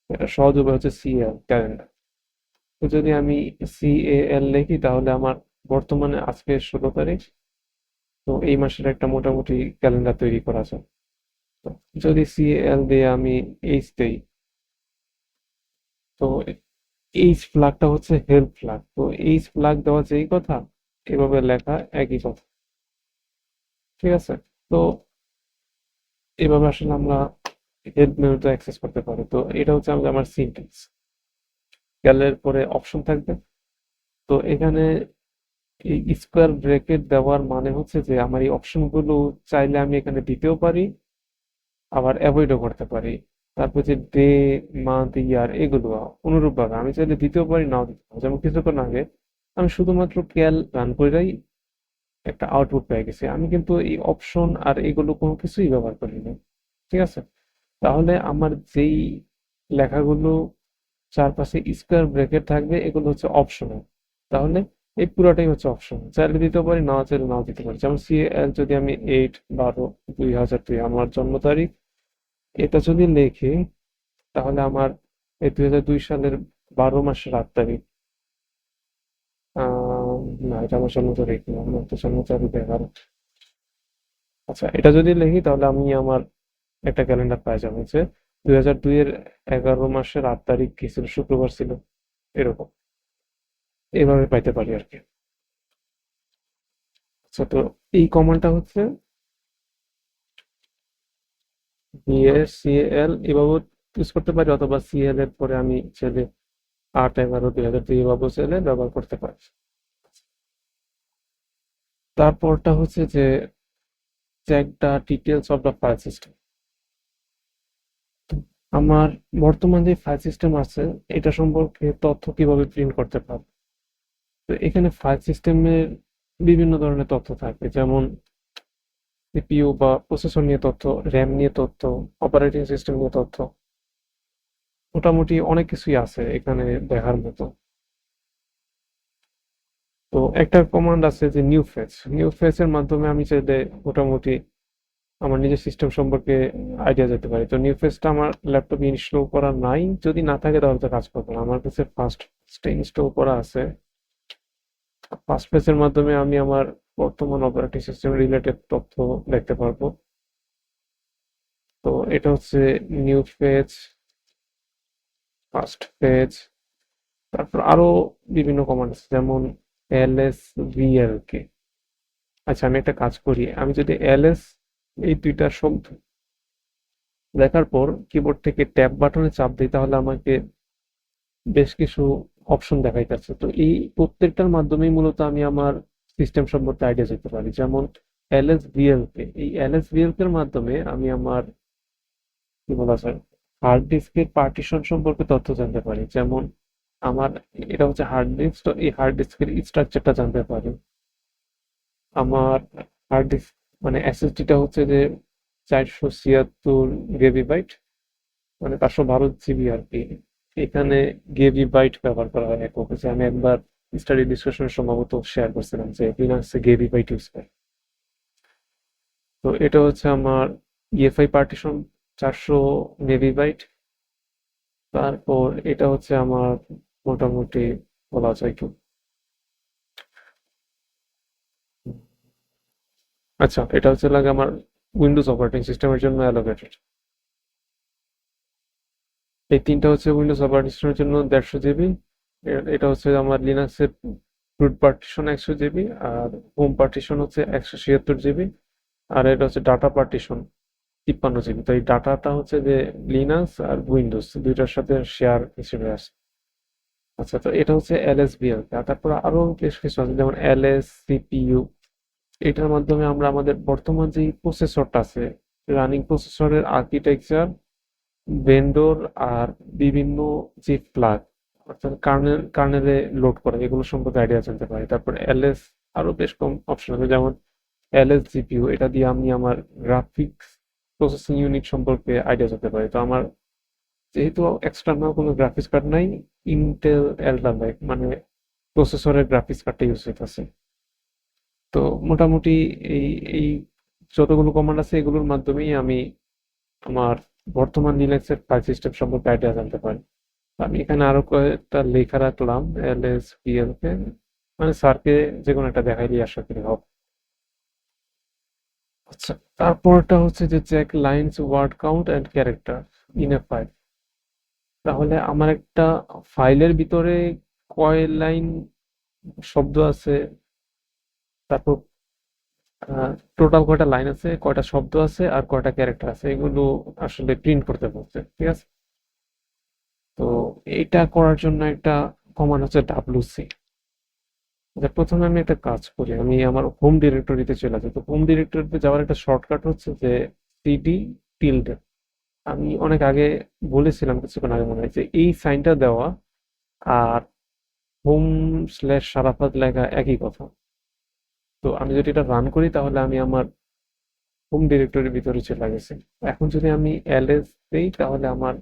এটা সহজ উপায় হচ্ছে সিএল ক্যালেন্ডার। তো যদি আমি সিএএল লিখি তাহলে আমার বর্তমানে আজকে 16 তারিখ, তো এই মাসের একটা মোটামুটি ক্যালেন্ডার তৈরি করা যায়। তো যদি সিএল দিয়ে আমি এইচ দেই, তো এইচ ফ্ল্যাগটা হচ্ছে হেল্প ফ্ল্যাগ। তো এইচ ফ্ল্যাগ দেওয়া যেই কথা, এভাবে লেখা একই কথা। ঠিক আছে, তো এভাবে আসলে আমরা হেল্প মেনুটা অ্যাক্সেস করতে পারি। তো এটা হচ্ছে আমার সিনট্যাক্স। গ্যালের পরে অপশন থাকবে। তো এখানে এই স্কোয়ার ব্র্যাকেট দেওয়ার মানে হচ্ছে যে আমার এই অপশনগুলো চাইলে আমি এখানে দিতেও পারি, আবার অ্যাভয়েডও করতে পারি। তারপর যে ডে, মান্থ, ইয়ার, এগুলো অনুরূপভাবে আমি চাইলে দিতেও পারি, নাও দিতে পারি। যেমন কিছুক্ষণ আগে আমি শুধুমাত্র ক্যাল রান করেই একটা আউটপুট পেয়ে গেছি, আমি কিন্তু এই অপশন আর এগুলো কোনো কিছুই ব্যবহার করিনি। ঠিক আছে, তাহলে আমার যেই লেখাগুলো চারপাশে স্কোয়ার ব্র্যাকেট থাকবে এগুলো হচ্ছে অপশনাল। তাহলে এই পুরাটাই হচ্ছে অপশন, চাইলে দিতে পারি, না চাইলে নাও দিতে পারি। যেমন সিএল যদি আমি 8/12/2002 আমার জন্ম তারিখ, এটা যদি লিখি তাহলে আমার এই 2002 সালের 12 মাসের 8 তারিখ। আহ না, এটা আমার জন্ম তারিখ না, আমার তো জন্ম তারিখ 11। আচ্ছা, এটা যদি লিখি তাহলে আমি আমার একটা ক্যালেন্ডার পাই যাবো যে 2002-এর 11 মাসের 8 তারিখ কি ছিল, শুক্রবার ছিল, এরকম এইভাবে পাইতে পারি আর কি। আচ্ছা, তো এই কমান্ডটা হচ্ছে বিএসিএল এভাবে ইউজ করতে পারি, অথবা সিএল এর পরে আমি ছেলে 8/11/2002 এভাবে সেলে ব্যবহার করতে পারি। তারপরটা হচ্ছে যে check the details of the file system. আমার বর্তমান যে ফাইল সিস্টেম আছে এটা সম্পর্কে তথ্য কিভাবে প্রিন্ট করতে পারবো। তো এখানে ফাইল সিস্টেমের বিভিন্ন ধরনের তথ্য থাকে, যেমন সিপিইউ বা প্রসেসর নিয়ে তথ্য, র্যাম নিয়ে তথ্য, অপারেটিং সিস্টেম নিয়ে তথ্য, মোটামুটি অনেক কিছুই আছে এখানে দেখার মতো। তো একটা কমান্ড আছে যে নিউ ফেজ এর মাধ্যমে আমি চাইলে মোটামুটি আমার নিজের সিস্টেম সম্পর্কে আইডিয়া যেতে পারি। তো নিউ ফেজটা আমার ল্যাপটপে ইনস্টল করা নাই, যদি না থাকে তাহলে তো কাজ করবে না। আমার কাছে ফার্স্ট ইনস্টল করা আছে। ফার্স্ট পেজের মাধ্যমে আমি আমার বর্তমান অপারেটিং সিস্টেম রিলেটেড তথ্য দেখতে পারবো। তো এটা হচ্ছে নিউ পেজ, ফার্স্ট পেজ। তারপর আরো বিভিন্ন কমান্ড আছে, যেমন LSVLK। আচ্ছা, আমি একটা কাজ করি, আমি যদি এলএস এই দুইটা শব্দ দেখার পর কিবোর্ড থেকে ট্যাব বাটনে চাপ দিই তাহলে আমাকে বেশ কিছু অপশন দেখাইতেছে। তো এই প্রত্যেকটার মাধ্যমেই মূলত আমি আমার সিস্টেম সম্পর্কে আইডিয়া যেতে পারি। যেমন LSVLK, এই LSVLK এর মাধ্যমে আমি আমার কি বলা যায় হার্ড ডিস্কের পার্টিশন সম্পর্কে তথ্য জানতে পারি। যেমন আমার এটা হচ্ছে হার্ড ডিস্ক, তো এই হার্ড ডিস্কের স্ট্রাকচারটা জানতে পারি। আমার হার্ড ডিস্ক মানে এসএসডিটা হচ্ছে যে 476 GB, মানে 512 GB আর কি। এখানে গেবি বাইট ব্যবহার করা হয় একক, যে আমি একবার স্টাডি ডিসকাশনের সম্ভবত শেয়ার করছিলাম যে লিনাক্সে গেবি বাইট ইউজ করে। তো এটা হচ্ছে আমার ইএফআই পার্টিশন, 400 MB। তারপর এটা হচ্ছে আমার মোটামুটি বলা যায় কি, আচ্ছা এটা হচ্ছে লাগে আমার উইন্ডোজ অপারেটিং সিস্টেমের জন্য অ্যালোকেটেড। এই তিনটা হচ্ছে উইন্ডোজ অপারেটিং সিস্টেমের জন্য 150 GB। এটা হচ্ছে আমার লিনাক্সের রুট পার্টিশন 100 GB, আর হোম পার্টিশন হচ্ছে 176 GB, আর এটা হচ্ছে ডাটা পার্টিশন 53 GB। তো এই ডাটাটা হচ্ছে যে লিনাক্স আর উইন্ডোজ দুইটার সাথে শেয়ার হিসেবে আসে। আচ্ছা, তো এটা হচ্ছে এলএসবিএল। তারপর আরো বেশ কিছু আছে, যেমন এলএস সিপিইউ। এটার মাধ্যমে আমরা আমাদের বর্তমান যে প্রসেসরটা আছে, রানিং প্রসেসরের আর্কিটেকচার, ভেন্ডর, আর বিভিন্ন যে ফ্ল্যাগ অর্থাৎ কার্নেলে লোড করা, এগুলো সম্পর্কে আইডিয়া জানতে পারি। তারপর এলএস, আরো বেশ কম অপশন আছে, যেমন এলএস জিপিইউ, এটা দিয়ে আমি আমার গ্রাফিক্স প্রসেসিং ইউনিট সম্পর্কে আইডিয়া জানতে পারি। তো আমার যেহেতু এক্সটার্নাল কোনো গ্রাফিক্স কার্ড নাই, ইন্টেল এলডার লাইক মানে প্রসেসরের গ্রাফিক্স কার্ডটা ইউজ হইতেছে। তো মোটামুটি এই এই যতগুলো কমান্ড আছে এগুলোর মাধ্যমেই আমি আমার বর্তমান লিনাক্সের ফাইল সিস্টেম সম্পর্কে আইডিয়া জানতে পারি। আমি এখানে আরো কয়েকটা লেখা রাখলাম LSPL কে, মানে স্যারকে যে কোনো একটা দেখাইলে আশা করি হবে। আচ্ছা, তারপরটা হচ্ছে যে check lines word count and character in a file. তাহলে আমার একটা ফাইলের ভিতরে কয় লাইন শব্দ আছে, তারপর টোটাল কয়টা লাইন আছে, কয়টা শব্দ আছে, আর কয়টা ক্যারেক্টার আছে, এগুলো আসলে প্রিন্ট করতে বলছে, ঠিক আছে। তো এইটা করার জন্য একটা কমান্ড হচ্ছে WC। প্রথমে আমি একটা কাজ করি, আমি আমার হোম ডিরেক্টরিতে চলে যাই। তো হোম ডিরেক্টরিতে যাওয়ার একটা শর্টকাট হচ্ছে যে CD tilde। আমি অনেক আগে বলেছিলাম, কিছুক্ষণ আগে মনে হয়, যে এই সাইনটা দেওয়া আর হোম/সারাফাত লেখা একই কথা। তো আমি যদি এটা রান করি তাহলে আমি আমার হোম ডিরেক্টরির ভিতরে চলে গেছি। এখন যদি আমি ls দিই তাহলে আমার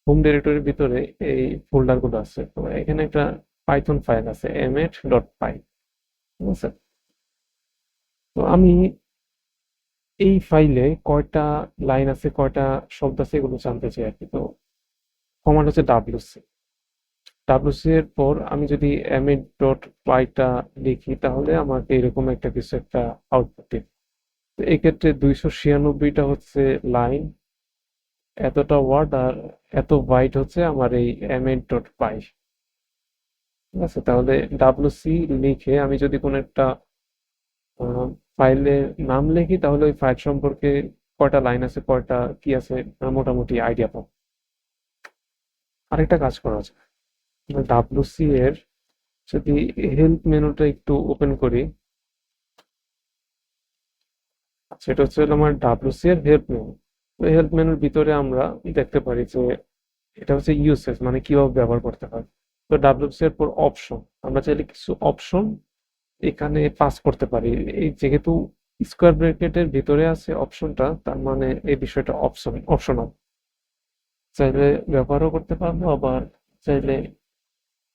হোম ডিরেক্টরির ভিতরে এই ফোল্ডার গুলো আছে। তো এখানে একটা পাইথন ফাইল আছে m8.py, ঠিক আছে? তো আমি এই ফাইলে কয়টা লাইন আছে, কয়টা শব্দ আছে, এগুলো জানতে চাই আর কি। তো কমান্ড হচ্ছে wc। wc এর পর আমি যদি m8.py লিখি তাহলে আমাকে এরকম একটা কিছু একটা আউটপুট দিবে। তো এক্ষেত্রে 296টা হচ্ছে লাইন, এতটা ওয়ার্ড আর এত বাইট হচ্ছে আমার এই m8.py, ঠিক আছে? তাহলে wc লিখে আমি যদি কোনো একটা ফাইলের নাম লিখি তাহলে ওই ফাইল সম্পর্কে কয়টা লাইন আছে, কয়টা কি আছে, মোটামুটি আইডিয়া পাবো। আরেকটা কাজ করা যায়, wc এর যদি হেল্প মেনুটা একটু ওপেন করি, সেটা হচ্ছে হলো আমার wc এর হেল্প মেনু। তো হেল্প মেনুর ভিতরে আমরা দেখতে পারি যে এটা হচ্ছে ইউসেজ, মানে কিভাবে ব্যবহার করতে হয়। তো wc এর পর অপশন, আমরা চাইলে কিছু অপশন এখানে পাস করতে পারি। এই যেহেতু স্কোয়ার ব্র্যাকেটের ভিতরে আছে অপশনটা, তার মানে এই বিষয়টা অপশনাল, চাইলে ব্যবহারও করতে পারবো, আবার চাইলে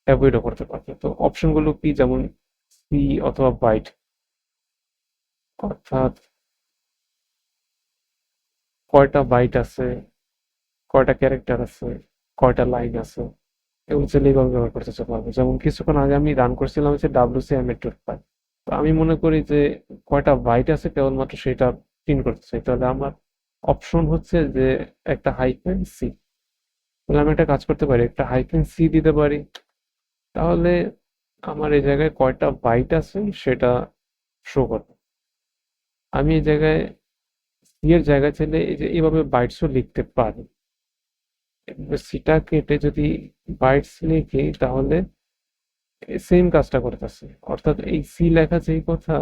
অ্যাভয়েডও করতে পারবো। তো অপশনগুলো কি, যেমন সি অথবা বাইট, অর্থাৎ কয়টা বাইট আছে, কয়টা ক্যারেক্টার আছে, কয়টা লাইন আছে, এগুলো চাইলে এইভাবে ব্যবহার করতে পারবো। যেমন কিছুক্ষণ আগে আমি রান করছিলাম হচ্ছে wc m8.py, তো আমি মনে করি যে কয়টা বাইট আছে কেবলমাত্র সেটা প্রিন্ট করতে চাই, তাহলে আমার অপশন হচ্ছে যে একটা হাইফেন সি। তাহলে আমি একটা কাজ করতে পারি, একটা হাইফেন সি দিতে পারি, তাহলে আমার এই জায়গায় কয়টা বাইট আছে সেটা শো করবে। আমি এই জায়গায় সি এর জায়গায় চাইলে এই যে এইভাবে বাইটসও লিখতে পারি। সিটা কেটে যদি বাইটস লিখি তাহলে সেম কাজটা করতেছে, অর্থাৎ এই সি লেখা যেই কথা,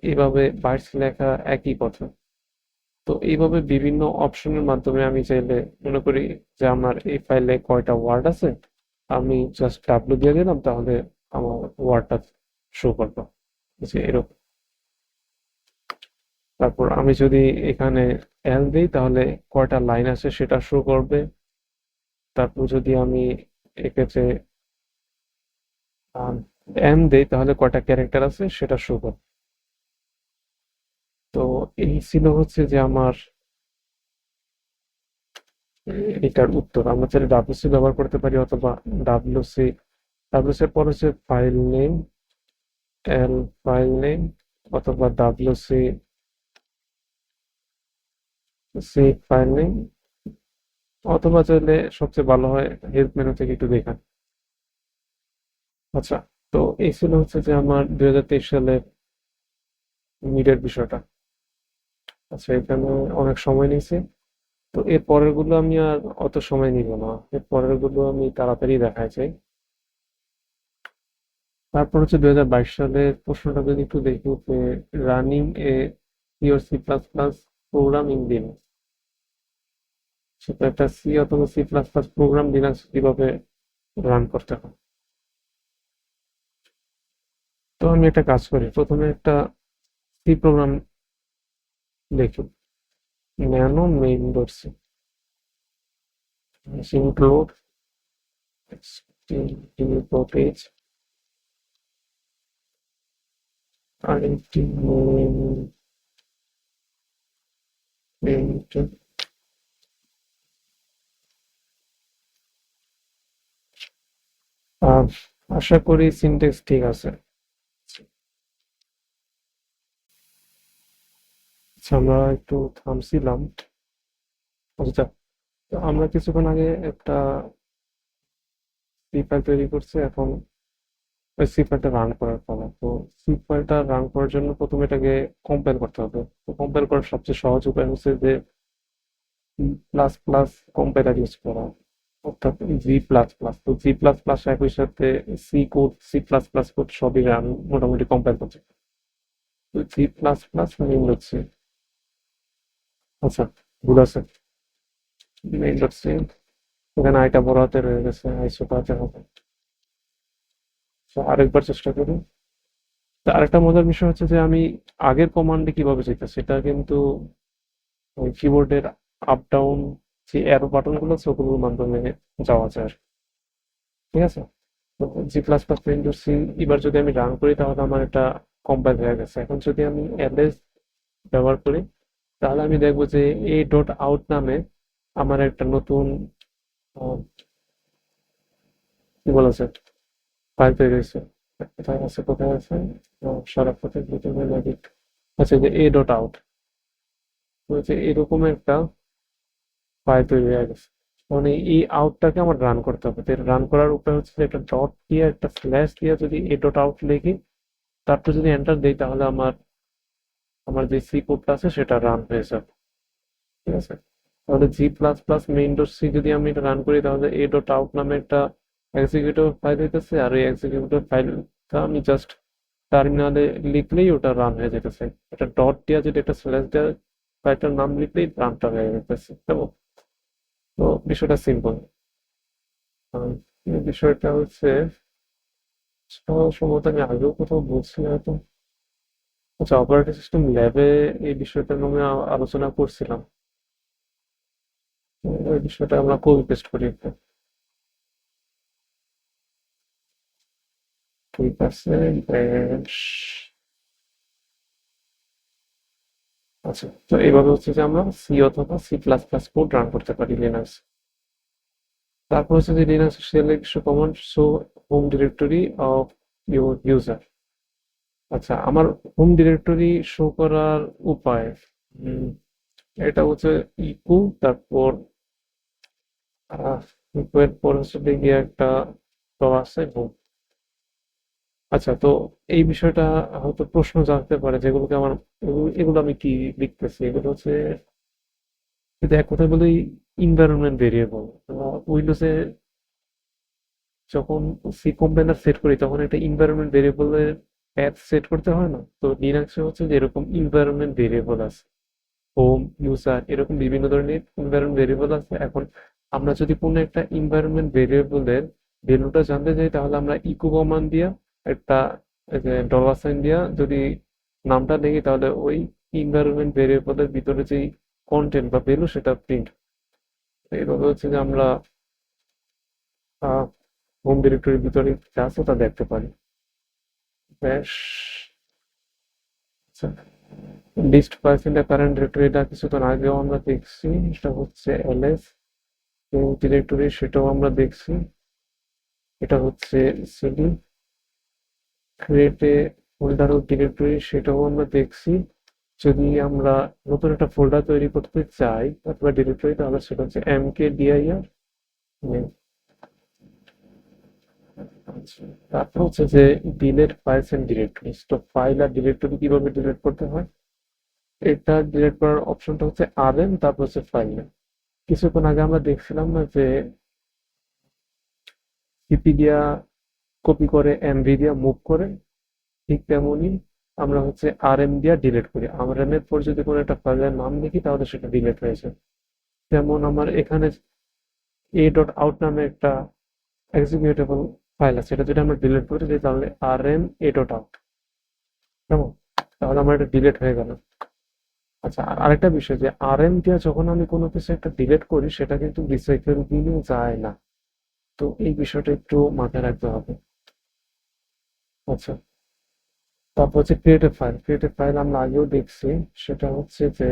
এইভাবে বাইটস লেখা একই কথা। তো এইভাবে বিভিন্ন অপশনের মাধ্যমে আমি চাইলে, মনে করি যে আমার এই ফাইলে কয়টা ওয়ার্ড আছে, আমি জাস্ট ডাব্লিউ দিয়ে দিলাম, তাহলে আমার ওয়ার্ডটা শো করবে যে এরকম। তারপর আমি যদি এখানে এল দিই তাহলে কয়টা লাইন আছে সেটা শো করবে। তারপর যদি আমি এক্ষেত্রে এম দেই তাহলে কয়টা ক্যারেক্টার আছে সেটা শো করবে। তো এই ছিল হচ্ছে যে আমার এটার উত্তর। আমরা চাইলে wc ব্যবহার করতে পারি, অথবা wc, wc এর পর হচ্ছে ফাইল নেম, এল ফাইল নেম, অথবা wc সি ফাইল নেম, অথবা চাইলে সবচেয়ে ভালো হয় হেল্প মেনু থেকে একটু দেখা। আচ্ছা, তো এই ছিল হচ্ছে যে আমার 2023 সালের মিডের বিষয়টা। আচ্ছা, এখানে অনেক সময় নিয়েছি, তো এর পরের গুলো আমি আর অত সময় নিব না, এর পরের গুলো আমি তাড়াতাড়ি দেখাই চাই। তারপর হচ্ছে 2022 সালের প্রশ্নটা যদি একটু দেখি, যে running a C or C++ program in Linux, সেটা একটা সি অথবা C++ প্রোগ্রাম লিনাক্স কিভাবে রান করতে হয়। তো আমি একটা কাজ করি, প্রথমে একটা সি প্রোগ্রাম লিখি, nano main dot C, include page আর একটি আশা করি সিনট্যাক্স ঠিক আছে। আচ্ছা, আমরা একটু থামছিলাম। আচ্ছা, তো আমরা কিছুক্ষণ আগে একটা সি ফাইল তৈরি করছি, এখন ওই সি ফাইলটা রান করার পালা। তো সি ফাইলটা রান করার জন্য প্রথমে এটাকে কম্পাইল করতে হবে। তো কম্পাইল করার সবচেয়ে সহজ উপায় হচ্ছে যে প্লাস প্লাস কম্পাইলার ইউজ করা, অর্থাৎ G++। তো G++ একই সাথে সি কোড, C++ কোড সবই রান মোটামুটি কম্পাইল করছে। তো G++ মেইন হচ্ছে, আচ্ছা ভুল আছে, মেইন হচ্ছে এখানে আইটা বড় হাতে রয়ে গেছে, আই ছোট হাতে হবে। তো আরেকবার চেষ্টা করি। তো আরেকটা মজার বিষয় হচ্ছে যে আমি আগের কমান্ডে কিভাবে যেতে, সেটা কিন্তু ওই কিবোর্ডের আপ ডাউন যে অ্যারো বাটন গুলো আছে ওগুলোর মাধ্যমে যাওয়া যায়, ঠিক আছে? তো G plus plus windows C এবার যদি আমি রান করি তাহলে আমার এটা কম্পাইল হয়ে গেছে। এখন যদি আমি এলএস ব্যবহার করি তাহলে আমি দেখবো যে এ ডট আউট নামে আমার একটা নতুন আহ, কি বলেছে ফাইল তৈরি হয়েছে। কোথায় আছে সারা পথে ভিতরে লজিক। আচ্ছা, যে এ ডট আউট হচ্ছে এরকম একটা ফাইল তৈরি হয়ে গেছে। মানে এই আউটটাকে আমার রান করতে হবে। রান করার উপায় হচ্ছে যে একটা ডট দিয়ে একটা স্ল্যাশ দিয়ে যদি এ ডট আউট লিখি তারপর যদি এন্টার দিই তাহলে আমার আমার যে সি কোডটা আছে সেটা রান হয়ে যাবে। ঠিক আছে, তাহলে G plus plus main dot C যদি আমি এটা রান করি তাহলে এ ডট আউট নামে একটা এক্সিকিউটিভ ফাইল হইতেছে, আর এই এক্সিকিউটিভ ফাইলটা আমি জাস্ট টার্মিনালে লিখলেই ওটা রান হয়ে যেতেছে। এটা ডট দিয়া যদি একটা স্ল্যাশ দেওয়া ফাইলটার নাম লিখলেই রানটা হয়ে যেতেছে। কেমন? তো বিষয়টা সিম্পল। এই বিষয়টা হচ্ছে সম্ভবত আমি আগেও কোথাও বলছি হয়তো। আচ্ছা, অপারেটিং সিস্টেম ল্যাবে এই বিষয়টা নিয়ে আলোচনা করছিলাম। তো এই বিষয়টা আমরা কপি পেস্ট করি একটু। ঠিক আছে, বেশ। আচ্ছা, তো এইভাবে হচ্ছে যে আমরা সি অথবা C plus plus code run করতে পারি লিনাক্স। তারপর হচ্ছে যে লিনাক্স শেলে কিছু command show home directory of your user. আচ্ছা, আমার হোম ডিরেক্টরি শো করার উপায় উম, এটা হচ্ছে ইকো, তারপর ইকো এর পর হচ্ছে গিয়ে একটা আছে হোম। আচ্ছা, তো এই বিষয়টা হয়তো প্রশ্ন জানতে পারে যেগুলোকে আমার এগুলো আমি কি লিখতেছি, এগুলো হচ্ছে যদি এক কথায় বলি ইনভায়রনমেন্ট ভেরিয়েবল। উইন্ডোজে যখন সি কম্পাইলার সেট করি তখন একটা ইনভায়রনমেন্ট ভেরিয়েবলের প্যাথ সেট করতে হয় না? তো লিনাক্সে হচ্ছে যে এরকম ইনভায়রনমেন্ট ভেরিয়েবল আছে, হোম, ইউজার, এরকম বিভিন্ন ধরনের এনভায়রনমেন্ট ভেরিয়েবল আছে। এখন আমরা যদি কোনো একটা এনভায়রনমেন্ট ভেরিয়েবলের ভ্যালুটা জানতে চাই তাহলে আমরা ইকো কমান্ড দিয়া একটা ডলার সাইন দিয়া যদি নামটা লিখি তাহলে ওই এনভায়রনমেন্ট ভেরিয়েবলের ভিতরে যেই কন্টেন্ট বা ভ্যালু সেটা প্রিন্ট। এইভাবে হচ্ছে যে আমরা হোম ডিরেক্টরির ভিতরে যা আছে তা দেখতে পারি। বেশ। আচ্ছা, list files in the current directory এটা কিছুক্ষণ আগেও আমরা দেখছি, সেটা হচ্ছে এলএস ডিরেক্টরি, সেটাও আমরা দেখছি। এটা হচ্ছে CD create a folder of directory, সেটাও আমরা দেখছি। যদি আমরা নতুন একটা ফোল্ডার তৈরি করতে চাই অথবা ডিরেক্টরি তাহলে সেটা হচ্ছে এমকে ডিআইআর। তারপর হচ্ছে যে ডিলেট ফাইলস এন্ড ডিরেক্টরিজ। তো ফাইল আর ডিরেক্টরি কিভাবে ডিলিট করতে হয়, এটা ডিলিট করার অপশনটা হচ্ছে আরএম, তারপর হচ্ছে ফাইল নেম। কিছুক্ষণ আগে আমরা দেখছিলাম না যে সিপি দিয়া কপি করে এমভি দিয়া মুভ করে, ঠিক তেমনি আমরা হচ্ছে আরএম দিয়া ডিলিট করি। আরএম এর পর যদি কোনো একটা ফাইলের নাম লিখি তাহলে সেটা ডিলিট হয়ে যায়। যেমন আমার এখানে এ ডট আউট নামে একটা এক্সিকিউটেবল ফাইল আছে, এটা যদি আমরা ডিলিট করে দিই তাহলে আরএম এ ডট আউট, কেমন? তাহলে আমার এটা ডিলিট হয়ে গেল। আচ্ছা, আর আরেকটা বিষয় যে আরএম দিয়া যখন আমি কোনো কিছু একটা ডিলিট করি সেটা কিন্তু রিসাইকেল বিনে যায় না। তো এই বিষয়টা একটু মাথায় রাখতে হবে। আচ্ছা, তারপর হচ্ছে ক্রিয়েটিভ ফাইল আমরা আগেও দেখছি। সেটা হচ্ছে যে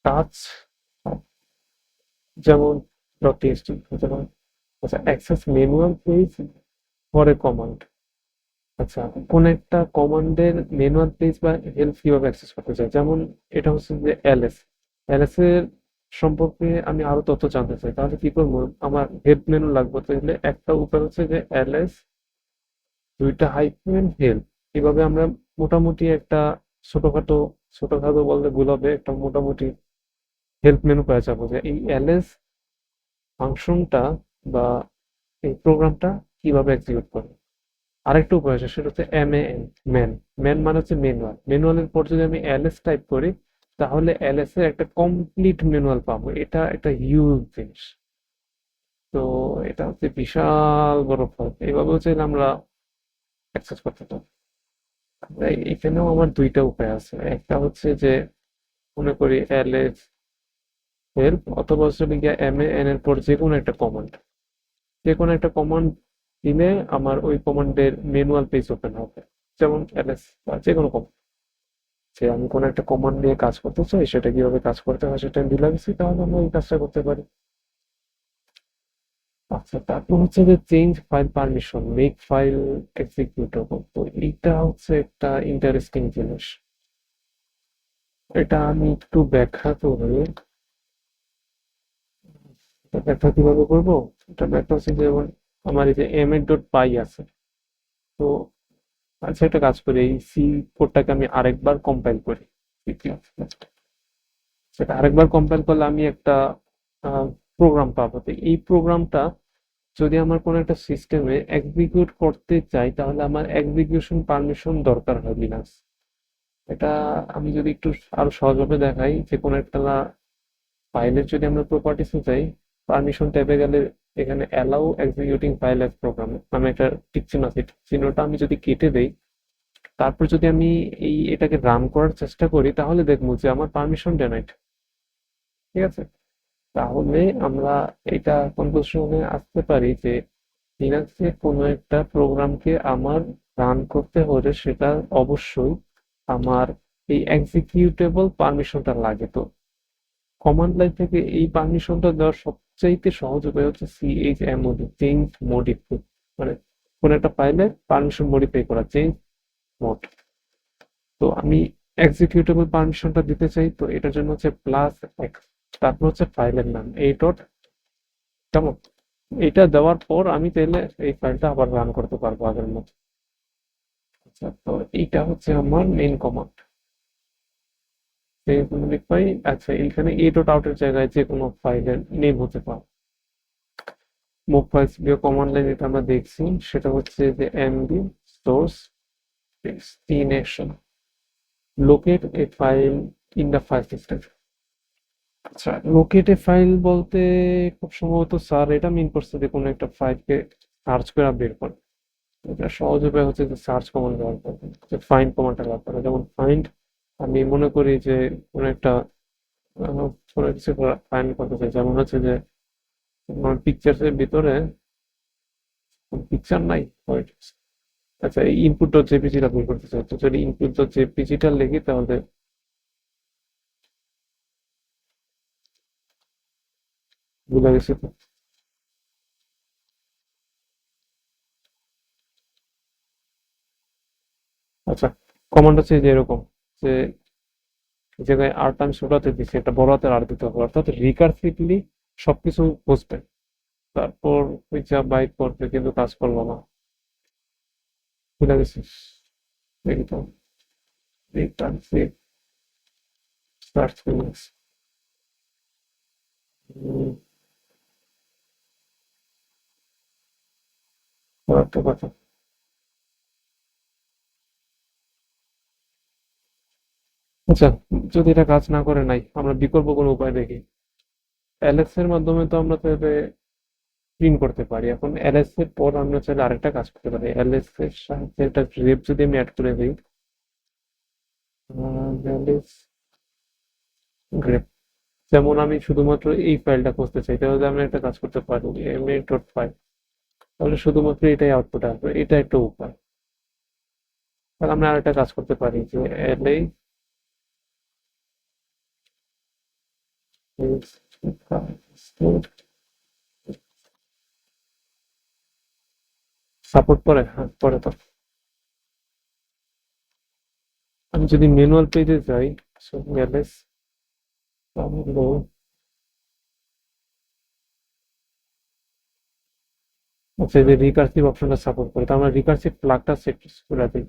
টাচ, যেমন .txt হতে পারে। আচ্ছা, access manual page for a command. আচ্ছা, কোন একটা কমান্ডের ম্যানুয়াল পেজ বা হেল্প কিভাবে অ্যাক্সেস করতে চাই, যেমন এটা হচ্ছে যে এলএস এলএস এর সম্পর্কে আমি আরো তথ্য জানতে চাই তাহলে কি করবো, আমার হেল্প মেনু লাগবে। তাহলে একটা উপায় হচ্ছে যে এলএস দুইটা হাইফেন হেল্প। এভাবে আমরা মোটামুটি একটা ছোটখাটো ছোটখাটো বলতে ভুল হবে, একটা মোটামুটি হেল্প মেনু পেয়ে যাবো যে এই এলএস ফাংশনটা বা এই প্রোগ্রামটা কিভাবে এক্সিকিউট করে। আরেকটা উপায় আছে সেটা হচ্ছে এমএএন, ম্যান। ম্যান মানে হচ্ছে ম্যানুয়াল। ম্যানুয়ালের পর যদি আমি এলএস টাইপ করি তাহলে এলএস এর একটা কমপ্লিট ম্যানুয়াল পাবো। এটা একটা হিউজ জিনিস। তো এটা হচ্ছে বিশাল বড় ফল। এইভাবে হচ্ছে আমরা অ্যাক্সেস করতে পারি। এখানেও আমার দুইটা উপায় আছে। একটা হচ্ছে যে মনে করি এলএস হেল্প, অথবা হচ্ছে গিয়ে এমএএন এর পর যে কোনো একটা কমান্ড। যে কোনো একটা কমান্ড দিলে আমার ওই কমান্ডের ম্যানুয়াল পেজ ওপেন হবে, যেমন ls বা যে কোনো কমান্ড। যে আমি কোনো একটা কমান্ড নিয়ে কাজ করতে চাই, সেটা কিভাবে কাজ করতে হয় সেটা আমি দিলে দিচ্ছি, তাহলে আমরা এই কাজটা করতে পারি। আচ্ছা, তারপর হচ্ছে যে change file permission, make file executable. তো এইটা হচ্ছে একটা ইন্টারেস্টিং জিনিস। এটা আমি একটু ব্যাখ্যা করি। এটা ব্যাখ্যা কিভাবে করবো? এটা ব্যাখ্যা হচ্ছে যেমন আমার এই যে m8.py আছে। তো আচ্ছা, একটা কাজ করি, এই সি কোডটাকে আমি আরেকবার কম্পাইল করি। সেটা আরেকবার কম্পাইল করলে আমি একটা প্রোগ্রাম পাবো। তো এই প্রোগ্রামটা যদি আমার কোনো একটা সিস্টেমে এক্সিকিউট করতে চাই, তাহলে আমার এক্সিকিউশন পারমিশন দরকার হয় লিনাক্স। এটা আমি যদি একটু আরো সহজভাবে দেখাই, যে কোনো একটা ফাইলের যদি আমরা প্রপার্টিসে যাই, পারমিশন ট্যাবে গেলে এখানে allow executing file as program নামে একটা টিক চিহ্ন আছে। টিক চিহ্নটা আমি যদি কেটে দেই, তারপর যদি আমি এটাকে রান করার চেষ্টা করি, তাহলে দেখবো যে আমার পারমিশন ডেনাইড। ঠিক আছে? তাহলে আমরা এটা কনক্লুশনে আসতে পারি যে লিনাক্সে কোনো একটা প্রোগ্রামকে আমার রান করতে হলে সেটা অবশ্যই আমার এই এক্সিকিউটেবল পারমিশনটা লাগে। তো কমান্ড লাইন থেকে এই পারমিশনটা দেওয়ার সবচাইতে সহজ উপায় হচ্ছে chmod, চেঞ্জ মডিফাই। মানে কোনো একটা ফাইলে পারমিশন মডিফাই করা, চেঞ্জ মোড। তো আমি এক্সিকিউটেবল পারমিশনটা দিতে চাই, তো এটার জন্য হচ্ছে +x, তারপর হচ্ছে ফাইলের নাম এই ডট। কেমন? এটা দেওয়ার পর আমি চাইলে এই ফাইলটা আবার রান করতে পারবো আগের মতো। আচ্ছা, তো এইটা হচ্ছে আমার মেইন কমান্ড। মডিফাই। আচ্ছা, এইখানে এ ডট আউটের জায়গায় যে কোনো ফাইলের নেম হতে পারে। মুভ ফাইলস দিয়ে কমান্ড লাইন, এটা আমরা দেখছি, সেটা হচ্ছে যে MD source destination locate a file in the file system. আচ্ছা, লোকেট এ ফাইল বলতে খুব সম্ভবত স্যার এটা মিন করছে যে কোনো একটা ফাইলকে সার্চ করে বের করে। এটা সহজ উপায় হচ্ছে যে সার্চ কমান্ড ব্যবহার করবে, যে ফাইন্ড কমান্ডটা ব্যবহার করে। যেমন ফাইন্ড, আমি মনে করি যে কোনো একটা কোনো কিছু ফাইন্ড করতে চাই, যেমন হচ্ছে যে পিকচার্সের ভিতরে পিকচার নাই। Wait, আচ্ছা, এই ইনপুট ডট জেপিজিটা বের করতে চাই, তো যদি ইনপুট ডট জেপিজিটা লিখি তাহলে ভুলে গেছি তো। আচ্ছা, কমান্ড হচ্ছে যে এরকম, যে এই জায়গায় আর টাইম ছোটাতে দিচ্ছি, এটা বড় হাতের আর দিতে হবে, অর্থাৎ রিকার্সিভলি সবকিছু বুঝবে। তারপর ওই যা বাইট করবে, কিন্তু কাজ করলো না। ভুলে গেছিস? দেখি তো, রিকার্সিভ সার্চ ফিলিংস। একটা কথা। আচ্ছা, যদি এটা কাজ না করে, নাই আমরা বিকল্প কোনো উপায় দেখি। এলএস এর মাধ্যমে তো আমরা চাইলে প্রিন্ট করতে পারি। এখন এলএস এর পর আমরা চাইলে আরেকটা কাজ করতে পারি, এলএস এর সাহায্যে একটা গ্রেপ যদি আমি অ্যাড করে দিই, এলএস গ্রেপ। যেমন আমি শুধুমাত্র এই ফাইলটা খুঁজতে চাই, তাহলে আমি একটা কাজ করতে পারি, ma.5, তাহলে শুধুমাত্র এটাই আউটপুট আসবে। এটা একটা উপায়। তাহলে আমরা আরেকটা কাজ করতে পারি, যে সাপোর্ট করে, হ্যাঁ পরে তো। আমি যদি ম্যানুয়াল পেজে যাই, এলএস, তাহলে আচ্ছা, এই যে রিকার্সিভ অপশনটা সাপোর্ট করে, তার আমরা রিকার্সিভ প্লাগটা সেট করে দিই।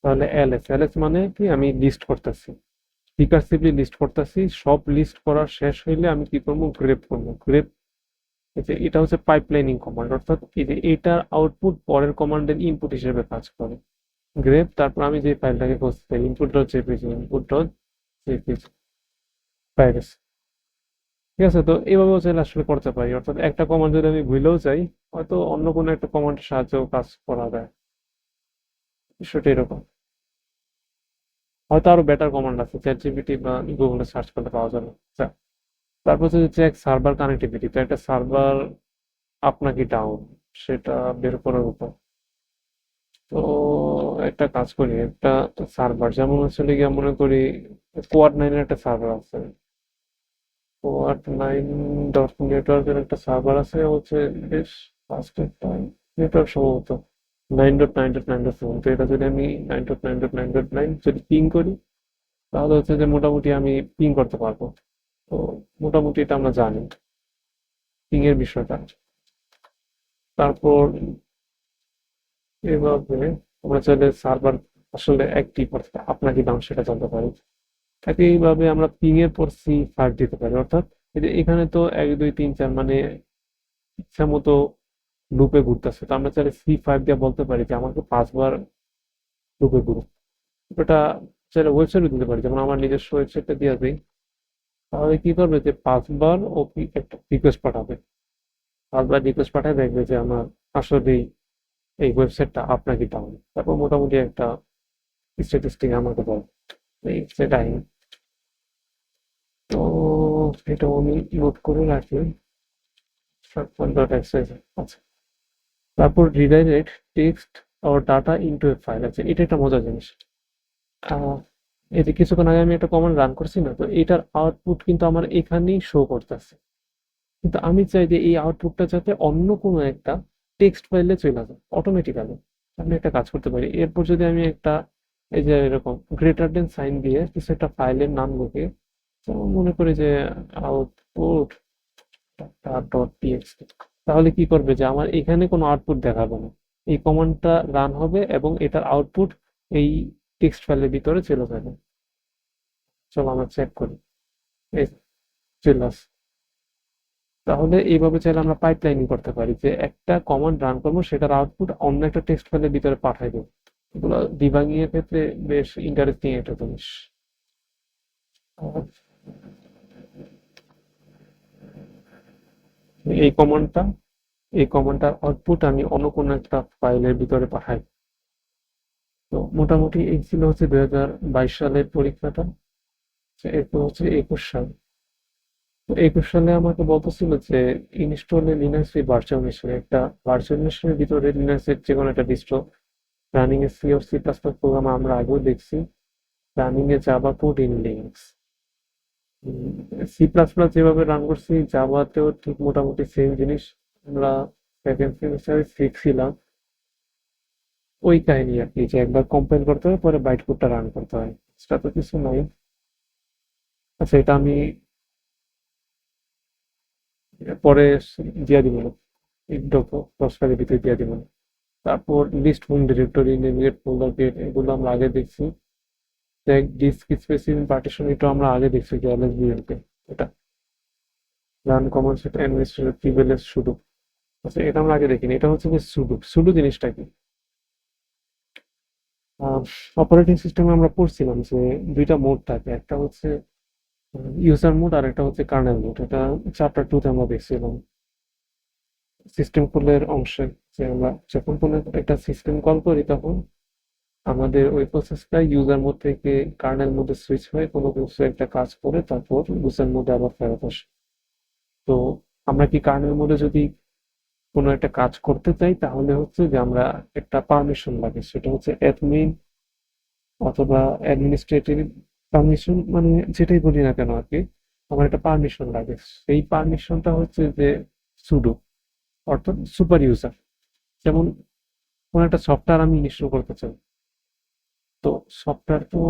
তাহলে এলএস, এলএস মানে কি, আমি লিস্ট করতেছি, রিকার্সিভলি লিস্ট করতেছি। সব লিস্ট করা শেষ হইলে আমি কি করবো, গ্রেপ করবো। গ্রেপ, এই যে এটা হচ্ছে পাইপলাইনিং কমান্ড, অর্থাৎ এই যে এটার আউটপুট পরের কমান্ডের ইনপুট হিসেবে কাজ করে। গ্রেপ, তারপর আমি যে ফাইলটাকে খুঁজতে চাই, input dot JPG, input dot JPG, পাই গেছে। ঠিক আছে? তো এইভাবেও চাইলে আসলে করতে পারি, অর্থাৎ একটা কমান্ড যদি আমি ভুলেও যাই, হয়তো অন্য কোনো একটা কমান্ডের সাহায্যেও কাজ করা যায়। বিষয়টা এরকম। হয়তো আরো বেটার কমান্ড আছে, চ্যাট জিপিটি বা গুগলে সার্চ করলে পাওয়া যাবে। আচ্ছা, তারপর হচ্ছে চেক সার্ভার কানেক্টিভিটি। তো একটা সার্ভার আপনাকে ডাউন সেটা বের করার উপায়। তো একটা কাজ করি, একটা সার্ভার যেমন হচ্ছে গিয়ে মনে করি কোয়াড নাইনের একটা সার্ভার আছে, কোয়াড নাইন ডট নেটওয়ার্কের একটা সার্ভার আছে হচ্ছে বেশ ফাস্ট একটা নেটওয়ার্ক সম্ভবত 9.9.9.7। তো এটা যদি আমি 9.9.9.9 যদি পিং করি তাহলে হচ্ছে যে মোটামুটি আমি পিং করতে পারবো। তো মোটামুটি এটা আমরা জানি পিং এর বিষয়টা। তারপর এভাবে আমরা চাইলে সার্ভার আসলে অ্যাক্টিভ অর্থাৎ আপনাকে দাম সেটা জানতে পারি। একইভাবে আমরা পিং এর পর C5 দিতে পারি, অর্থাৎ এই যে এখানে তো 1 2 3 4 মানে ইচ্ছা মতো লুপে ঘুরতেছে, তো আমরা চাইলে C5 দিয়ে বলতে পারি যে আমাকে 5 বার লুপে ঘুরুক। এটা চাইলে ওয়েবসাইটে দিতে পারি, যেমন আমার নিজস্ব ওয়েবসাইটটা দিয়ে দিই। তাহলে কি করবে যে 5 বার ও একটা রিকোয়েস্ট পাঠাবে, 5 বার রিকোয়েস্ট পাঠায় দেখবে যে আমার আসলেই এই ওয়েবসাইটটা আপনাকে ডাউন, তারপর মোটামুটি একটা স্ট্যাটিস্টিক আমাকে বল এই সেটাই। তো এটাও আমি নোট করে রাখি। আচ্ছা, তারপর redirect text or data into a file আছে, এটা একটা মজার জিনিস। আহ, এই যে কিছুক্ষণ আগে আমি একটা কমান্ড রান করছি না, তো এটার আউটপুট কিন্তু আমার এখানেই শো করতেছে, কিন্তু আমি চাই যে এই আউটপুটটা যাতে অন্য কোনো একটা টেক্সট ফাইলে চলে যায় অটোমেটিক্যালি। আমি একটা কাজ করতে পারি, এরপর যদি আমি একটা এই যে এরকম গ্রেটার দেন সাইন দিয়ে কিছু একটা ফাইলের নাম লিখে, যেমন মনে করি যে আউটপুট ডট টিএক্সটি, তাহলে কি করবে যে আমার এখানে কোনো আউটপুট দেখাবে না, এই কমান্ডটা রান হবে এবং এটার আউটপুট এই টেক্সট ফাইলের ভিতরে চলে যাবে। চলো আমরা চেক করি, এই চলে আসছে। তাহলে এইভাবে চাইলে আমরা পাইপলাইনিং করতে পারি যে একটা কমান্ড রান করবো সেটার আউটপুট অন্য একটা টেক্সট ফাইলের ভিতরে পাঠাই দেবো। এগুলো ডিবাগিং এর ক্ষেত্রে বেশ ইন্টারেস্টিং একটা জিনিস। আর এই কমান্ডটা এই কমান্ডটার আউটপুট আমি অন্য কোনো একটা ফাইলের ভিতরে পাঠাই। তো মোটামুটি এই ছিল হচ্ছে 2022 সালের পরীক্ষাটা। এরপর হচ্ছে 21 সাল। তো 21 সালে আমাকে বলতেছিল যে ইনস্টলে লিনাক্স ভার্চুয়াল মেশিন, একটা ভার্চুয়াল মেশিনের ভিতরে লিনাক্সের যে কোনো একটা distro running a C or C plus plus program আমরা আগেও দেখছি, running a Java code in Linux. C plus plus যেভাবে রান করছি জাভাতেও ঠিক মোটামুটি সেম জিনিস আমরা সেকেন্ড সেমিস্টারে শিখছিলাম। ওই কাহিনী আর কি, যে একবার কম্পাইল করতে হয় পরে বাইট কোডটা রান করতে হয়, সেটা তো কিছু নাই। আচ্ছা, এটা আমি পরে দিয়ে দিব না, একটু 10 মিনিটের ভিতরে দিয়ে দিব না। তারপর list home directory navigate folder create, এগুলো আমরা আগে দেখছি। দেখ ডিস্ক স্পেসিং পার্টিশন, এটা আমরা আগে দেখছি যে এলএসবিএল কে, এটা run command set administrator privilege pseudo. আচ্ছা, এটা আমরা আগে দেখিনি, এটা হচ্ছে যে সুডো। সুডো জিনিসটা কি? অপারেটিং সিস্টেমে আমরা পড়ছিলাম যে দুইটা মোড থাকে, একটা হচ্ছে ইউজার মোড আর একটা হচ্ছে কার্নেল মোড। এটা চ্যাপ্টার 2 তে আমরা দেখছিলাম সিস্টেম কলের অংশে, যে আমরা যখন কোনো একটা সিস্টেম কল করি তখন আমাদের ওই প্রসেসটা ইউজার মোড থেকে কার্নেল মোডে সুইচ হয়ে কোনো কিছু একটা কাজ করে তারপর ইউজার মোডে আবার ফেরত আসে। তো আমরা কি কার্নেল মোডে যদি কোনো একটা কাজ করতে চাই তাহলে হচ্ছে যে আমরা একটা পারমিশন লাগে, সেটা হচ্ছে অ্যাডমিন অথবা অ্যাডমিনিস্ট্রেটিভ পারমিশন, মানে যেটাই বলি না কেন আর কি, আমার একটা পারমিশন লাগে। সেই পারমিশনটা হচ্ছে যে সুডো, অর্থাৎ সুপার ইউজার। যেমন কোনো একটা সফটওয়্যার আমি ইনস্টল করতে চাই, তো সফটওয়্যার তো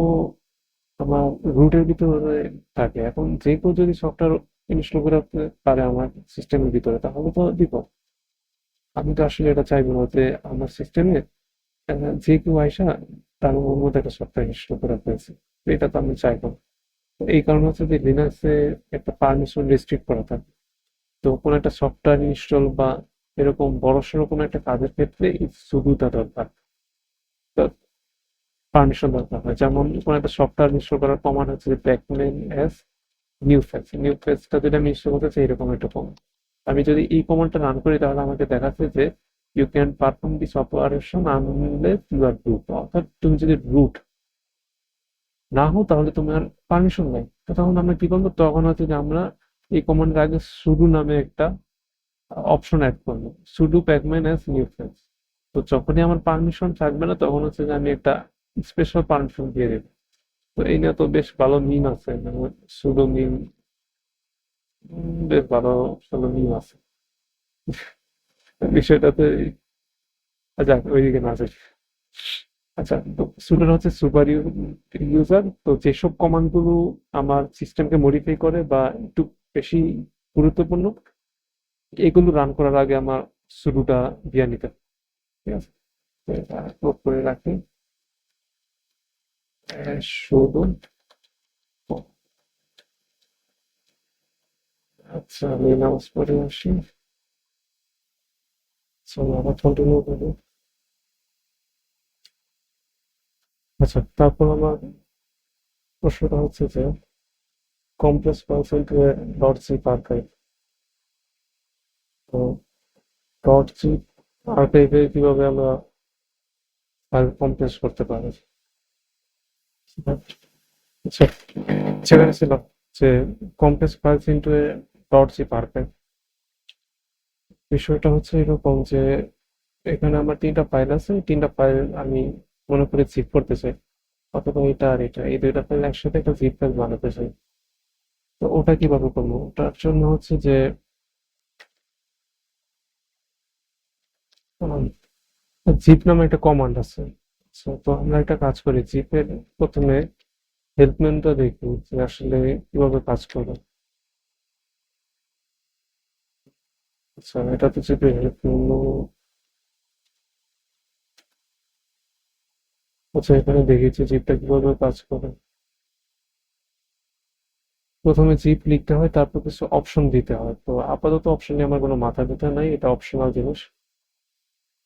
আমার রুটের ভিতরে থাকে, এখন যে কেউ যদি সফটওয়্যার ইনস্টল করতে পারে আমার সিস্টেমের ভিতরে তাহলে তো বিপদ। আমি তো আসলে এটা চাইবো না যে আমার সিস্টেমে যে কেউ আইসা তার মধ্যে একটা সফটওয়্যার ইনস্টল করে ফেলছে, তো এটা তো আমি চাইবো না। তো এই কারণে হচ্ছে যে লিনাক্সে একটা পারমিশন রেস্ট্রিক্ট করা থাকে। তো কোনো একটা সফটওয়্যার ইনস্টল বা এরকম বড়সড় কোনো একটা কাজের ক্ষেত্রে এই সুবিধা দরকার, পারমিশন দরকার হয়। যেমন কোনো একটা সফটওয়্যার ইনস্টল করার কমান্ড হচ্ছে যে ব্যাকমেন এস নিউ ফেজ, নিউ ফেজটা যদি আমি ইনস্টল করতে চাই এরকম একটা কমান্ড, আমি যদি এই কমান্ডটা রান করি তাহলে আমাকে দেখাচ্ছে যে you can perform this operation unless you are root, অর্থাৎ তুমি যদি রুট না হো তাহলে তোমার পারমিশন নাই। তো তখন আমরা কি করবো, তখন হচ্ছে যে আমরা এই কমান্ডের আগে শুরু নামে একটা অপশন অ্যাড করবো, pseudo Pac-Man as new friend. তো যখনই আমার পারমিশন থাকবে না তখন হচ্ছে যে আমি একটা স্পেশাল পারমিশন দিয়ে দেবো। তো এই নিয়ে তো বেশ ভালো মিম আছে, মানে সুডো মিম, বেশ ভালো ভালো মিম আছে বিষয়টাতে। যাক ওইদিকে না যাই। আচ্ছা, তো সুডোর হচ্ছে সুপার ইউজার। তো যেসব কমান্ড গুলো আমার সিস্টেমকে মডিফাই করে বা একটু বেশি গুরুত্বপূর্ণ, এগুলো রান করার আগে আমার সুডোটা দিয়ে নিতে হবে। ঠিক আছে, তো এটা নোট করে রাখি। সুডো। আচ্ছা, আমি নামাজ পড়ে আসি। চলো আবার কন্টিনিউ করি। আচ্ছা, তারপর আমার প্রশ্নটা হচ্ছে যে compress percent dot zip archive. তো ডট জিপ আর্কাইভে কিভাবে আমরা ফাইল কম্প্রেস করতে পারি? আচ্ছা, যেখানে ছিল যে compress files into a dot zip archive, বিষয়টা হচ্ছে এরকম যে এখানে আমার তিনটা ফাইল আছে, এই তিনটা ফাইল আমি মনে করে জিপ করতে চাই, অথবা এটা আর এটা, এই দুইটা ফাইল একসাথে একটা জিপ ফাইল বানাতে চাই। তো ওটা কিভাবে করবো? ওটার জন্য হচ্ছে যে জিপ নামে একটা কমান্ড আছে। তো আমরা একটা কাজ করি, জিপের প্রথমে হেল্প মেনুটা দেখি যে আসলে কিভাবে কাজ করে। আচ্ছা, এটা তো জিপের হেল্প মেনু। আচ্ছা, এখানে দেখেছি জিপটা কিভাবে কাজ করে। প্রথমে জিপ লিখতে হয়, তারপর কিছু অপশন দিতে হয়। তো আপাতত অপশন নিয়ে আমার কোনো মাথা ব্যথা নাই, এটা অপশনাল জিনিস।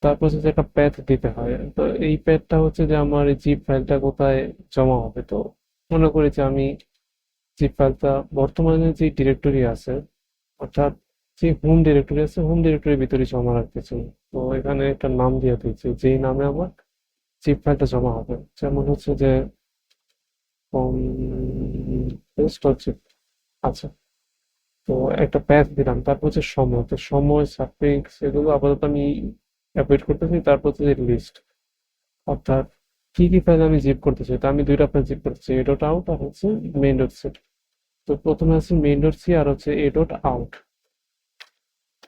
তারপর হচ্ছে যে একটা প্যাথ দিতে হয়। তো এই প্যাথটা হচ্ছে যে আমার এই জিপ ফাইলটা কোথায় জমা হবে। তো মনে করি যে আমি জিপ ফাইলটা বর্তমানে যে ডিরেক্টরি আছে, অর্থাৎ যে হোম ডিরেক্টরি আছে, হোম ডিরেক্টরির ভিতরে জমা রাখতে চাই। তো এখানে একটা নাম দিয়ে দিচ্ছি যেই নামে আমার জিপ ফাইলটা জমা হবে। যেমন হচ্ছে যে হচ্ছে, আচ্ছা, তো একটা প্যাথ দিলাম, তারপর হচ্ছে সময়। তো সময় সাফিক্স এগুলো আপাতত আমি অ্যাভয়েড করতেছি। তারপর হচ্ছে লিস্ট, অর্থাৎ কি কি ফাইল আমি জিপ করতে চাই। তো আমি দুইটা ফাইল জিপ করতে চাই, এ ডট আউট আর হচ্ছে মেইন ডট সেট। তো প্রথমে আছে মেইন ডট সি আর হচ্ছে এ ডট আউট।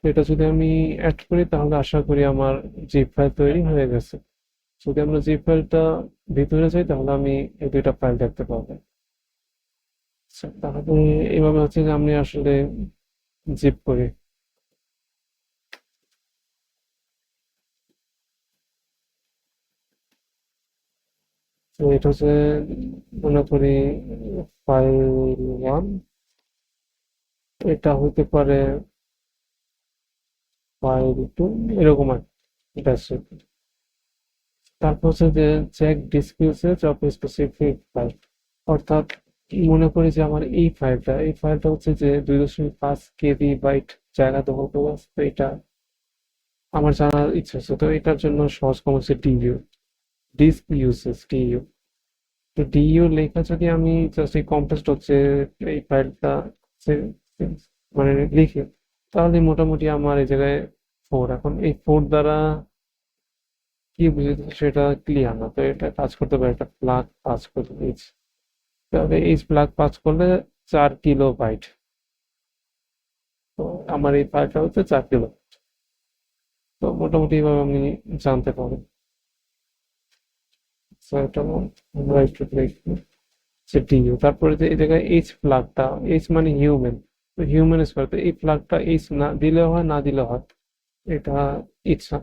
এটা যদি আমি অ্যাড করি তাহলে আশা করি আমার জিপ ফাইল তৈরি হয়ে গেছে। যদি আমরা জিপ ফাইলটা ভিতরে যাই তাহলে আমি এই দুইটা ফাইল দেখতে পাবো। আচ্ছা, তাহলে এইভাবে হচ্ছে যে আমি আসলে জিপ করি। তো এটা হচ্ছে, মনে করি ফাইল ওয়ান, এটা হইতে পারে ফাইল টু, এরকম আর কি। That's it। তারপর হচ্ছে যে check disk usage of specific file, অর্থাৎ মনে করি যে আমার এই ফাইলটা হচ্ছে যে 2.5 KB বাইট জায়গা দখল করে আছে। তো এটা আমার জানার ইচ্ছা আছে। তো এটার জন্য সহজ কম হচ্ছে ডিইউ, ডিস্ক ইউসেজ, ডিইউ। তো ডিইউ লেখা যদি আমি জাস্ট এই কম্প্রেসড হচ্ছে এই ফাইলটা মানে লিখি, তাহলে মোটামুটি আমার এই জায়গায় 4। এখন এই 4 দ্বারা কি বুঝেছি সেটা ক্লিয়ার না। তো এটা কাজ করতে পারে, একটা প্লাগ কাজ করতে দিয়েছি। তাহলে এই প্লাগ কাজ করলে 4 KB। তো আমার এই ফাইলটা হচ্ছে 4 KB। তো মোটামুটি এভাবে আমি জানতে পারি। So এটা আমরা একটু দেখি যে ডিইউ, তারপরে যে এই জায়গায় এইচ প্লাগটা, এইচ মানে হিউম্যান। তো হিউম্যান স্কোয়ার, তো এই প্লাগটা এইচ না দিলে হয়, না দিলে হয়, এটা ইচ্ছা।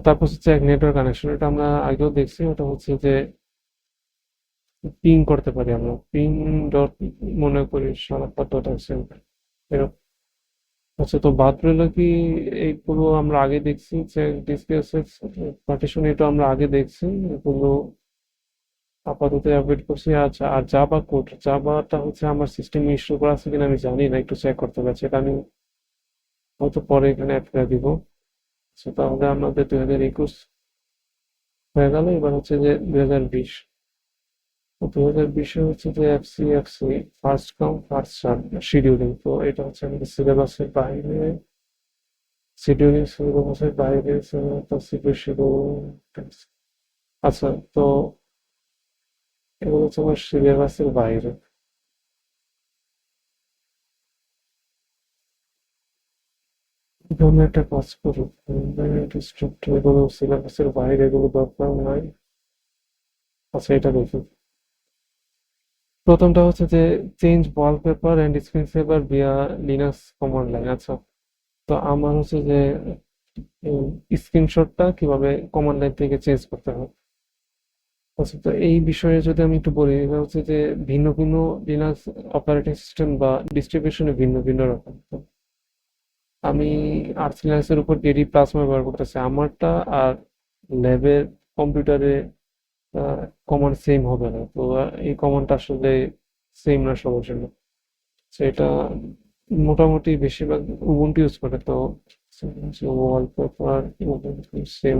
তারপর হচ্ছে এক নেটওয়ার্ক কানেকশন, এটা আমরা আগেও দেখছি। ওটা হচ্ছে যে পিং করতে পারি আমরা, পিং ডট মনে করি 7.7 এরকম। আচ্ছা, তো বাদ রইলো কি এইগুলো আমরা আগে দেখছি যে ডিসপ্লেসেস পার্টিশন, এটা আমরা আগে দেখছি। এগুলো আপাতত অ্যাভয়েড করছি। আচ্ছা, আর জাভা কোড, জাভাটা হচ্ছে আমার সিস্টেমে ইনস্টল করা আছে কিনা আমি জানি না, একটু চেক করতে পারছি। এটা আমি হয়তো পরে এখানে অ্যাড করে দিব। আচ্ছা, তাহলে আমাদের 2021 হয়ে গেল। এবার হচ্ছে যে 2020। তো 2020-এ হচ্ছে যে FC first come first serve scheduling, তো এটা হচ্ছে আমাদের সিলেবাসের বাইরে, শিডিউলিং সিলেবাসের বাইরে, তো শিডিউল। আচ্ছা, তো এগুলো হচ্ছে আমার সিলেবাসের বাইরে। এখানে একটা কাজ করুক, স্ট্রাকচার এগুলো সিলেবাসের বাইরে, এগুলো দরকার নাই। আচ্ছা, এটা দেখি। প্রথমটা হচ্ছে যে change wallpaper and screen saver via Linux command line. আচ্ছা, তো আমার হচ্ছে যে স্ক্রিনশটটা কিভাবে কমান্ড লাইন থেকে চেঞ্জ করতে হয়। আচ্ছা, তো এই বিষয়ে যদি আমি একটু বলি, এটা হচ্ছে যে ভিন্ন ভিন্ন লিনাক্স অপারেটিং সিস্টেম বা ডিস্ট্রিবিউশনে ভিন্ন ভিন্ন রকম। তো আমি আর্চ লিনাক্সের উপর ডেডি প্লাজমা ব্যবহার করতেছি আমারটা, আর ল্যাবের কম্পিউটারে কমান্ড সেম হবে না। তো এই কমান্ডটা আসলে সেম না সবার জন্য। সেটা মোটামুটি বেশিরভাগ উবুন্টু ইউজ করে, তো ওয়ালপেপার সেম।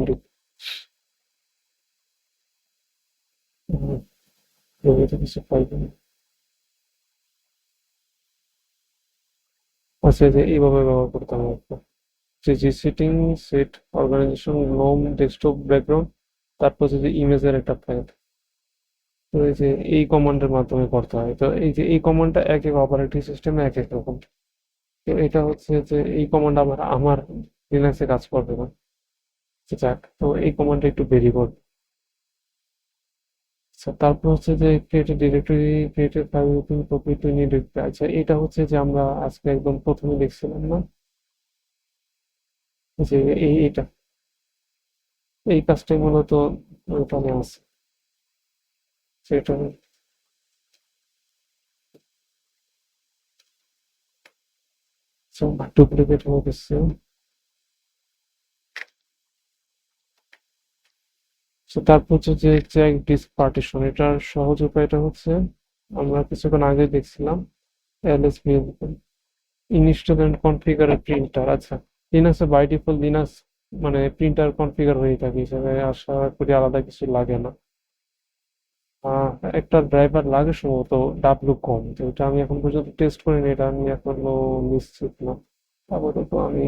রবিতে কিছু পাইবে না। আচ্ছা, যে এইভাবে ব্যবহার করতে হবে আপনার। যে সেটিং সেট অর্গানাইজেশন নোম ডেস্কটপ ব্যাকগ্রাউন্ড, তারপর যে ইমেজের একটা ফাইল। তো এই যে এই কমান্ডের মাধ্যমে করতে হয়। তো এই যে এই কমান্ডটা এক এক অপারেটিং সিস্টেমে এক এক রকম। তো এটা হচ্ছে যে এই কমান্ড আমার আমার লিনাক্সে কাজ করবে না। আচ্ছা, যাক, তো এই কমান্ডটা একটু বেরি করবে। আচ্ছা, তারপর হচ্ছে যে created directory, created file within proprietary directory. আচ্ছা, এটা হচ্ছে যে আমরা আজকে একদম প্রথমে দেখছিলাম না, যে এটা এই কাজটাই মূলত ওইখানে আছে, সেটা ডুপ্লিকেট হয়ে গেছে। তো তারপর হচ্ছে যে চেক ডিস্ক পার্টিশন, এটার সহজ উপায়টা হচ্ছে আমরা কিছুক্ষণ আগে দেখছিলাম LSB install and configure printer. আচ্ছা, লিনাক্সে বাই ডিফল্ট লিনাক্স মানে প্রিন্টার কনফিগার হয়ে থাকে হিসাবে, আশা করি আলাদা কিছু লাগে না। আহ, একটা ড্রাইভার লাগে সম্ভবত ডাব্লু কম, তো এটা আমি এখন পর্যন্ত টেস্ট করিনি, এটা আমি এখনো নিশ্চিত না। আপাতত আমি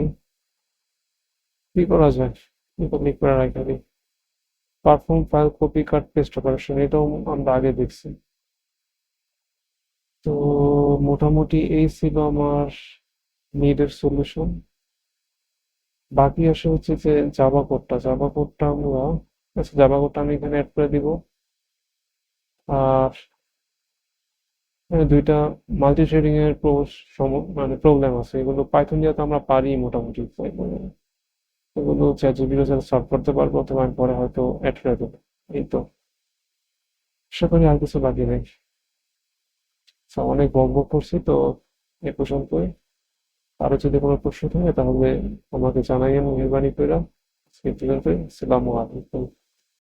কি করা যায়, ক্লিক করে রাখা দিই। Perform file copy cut paste operation, এটাও আমরা আগে দেখছি। তো মোটামুটি এই ছিল আমার নিডের সলিউশন। বাকি আসে হচ্ছে যে জাভা কোডটা আমরা, আচ্ছা, জাভা কোডটা আমি এখানে অ্যাড করে দিব। আর দুইটা মাল্টি থ্রেডিং এর মানে প্রবলেম আছে, এগুলো পাইথন দিয়ে তো আমরা পারি মোটামুটি। তো এগুলো চ্যাটজিপিটির সাথে সলভ করতে পারবো, অথবা আমি পরে হয়তো অ্যাড করে দেবো। এই তো, আশা করি আর কিছু বাকি নেই। আচ্ছা, অনেক বক বক করছি তো, এ পর্যন্তই। আরো যদি কোনো প্রশ্ন থাকে তাহলে আমাকে জানাইয়েন মেহরবানি করে। আজকে এই পর্যন্তই। আসসালামু আলাইকুম।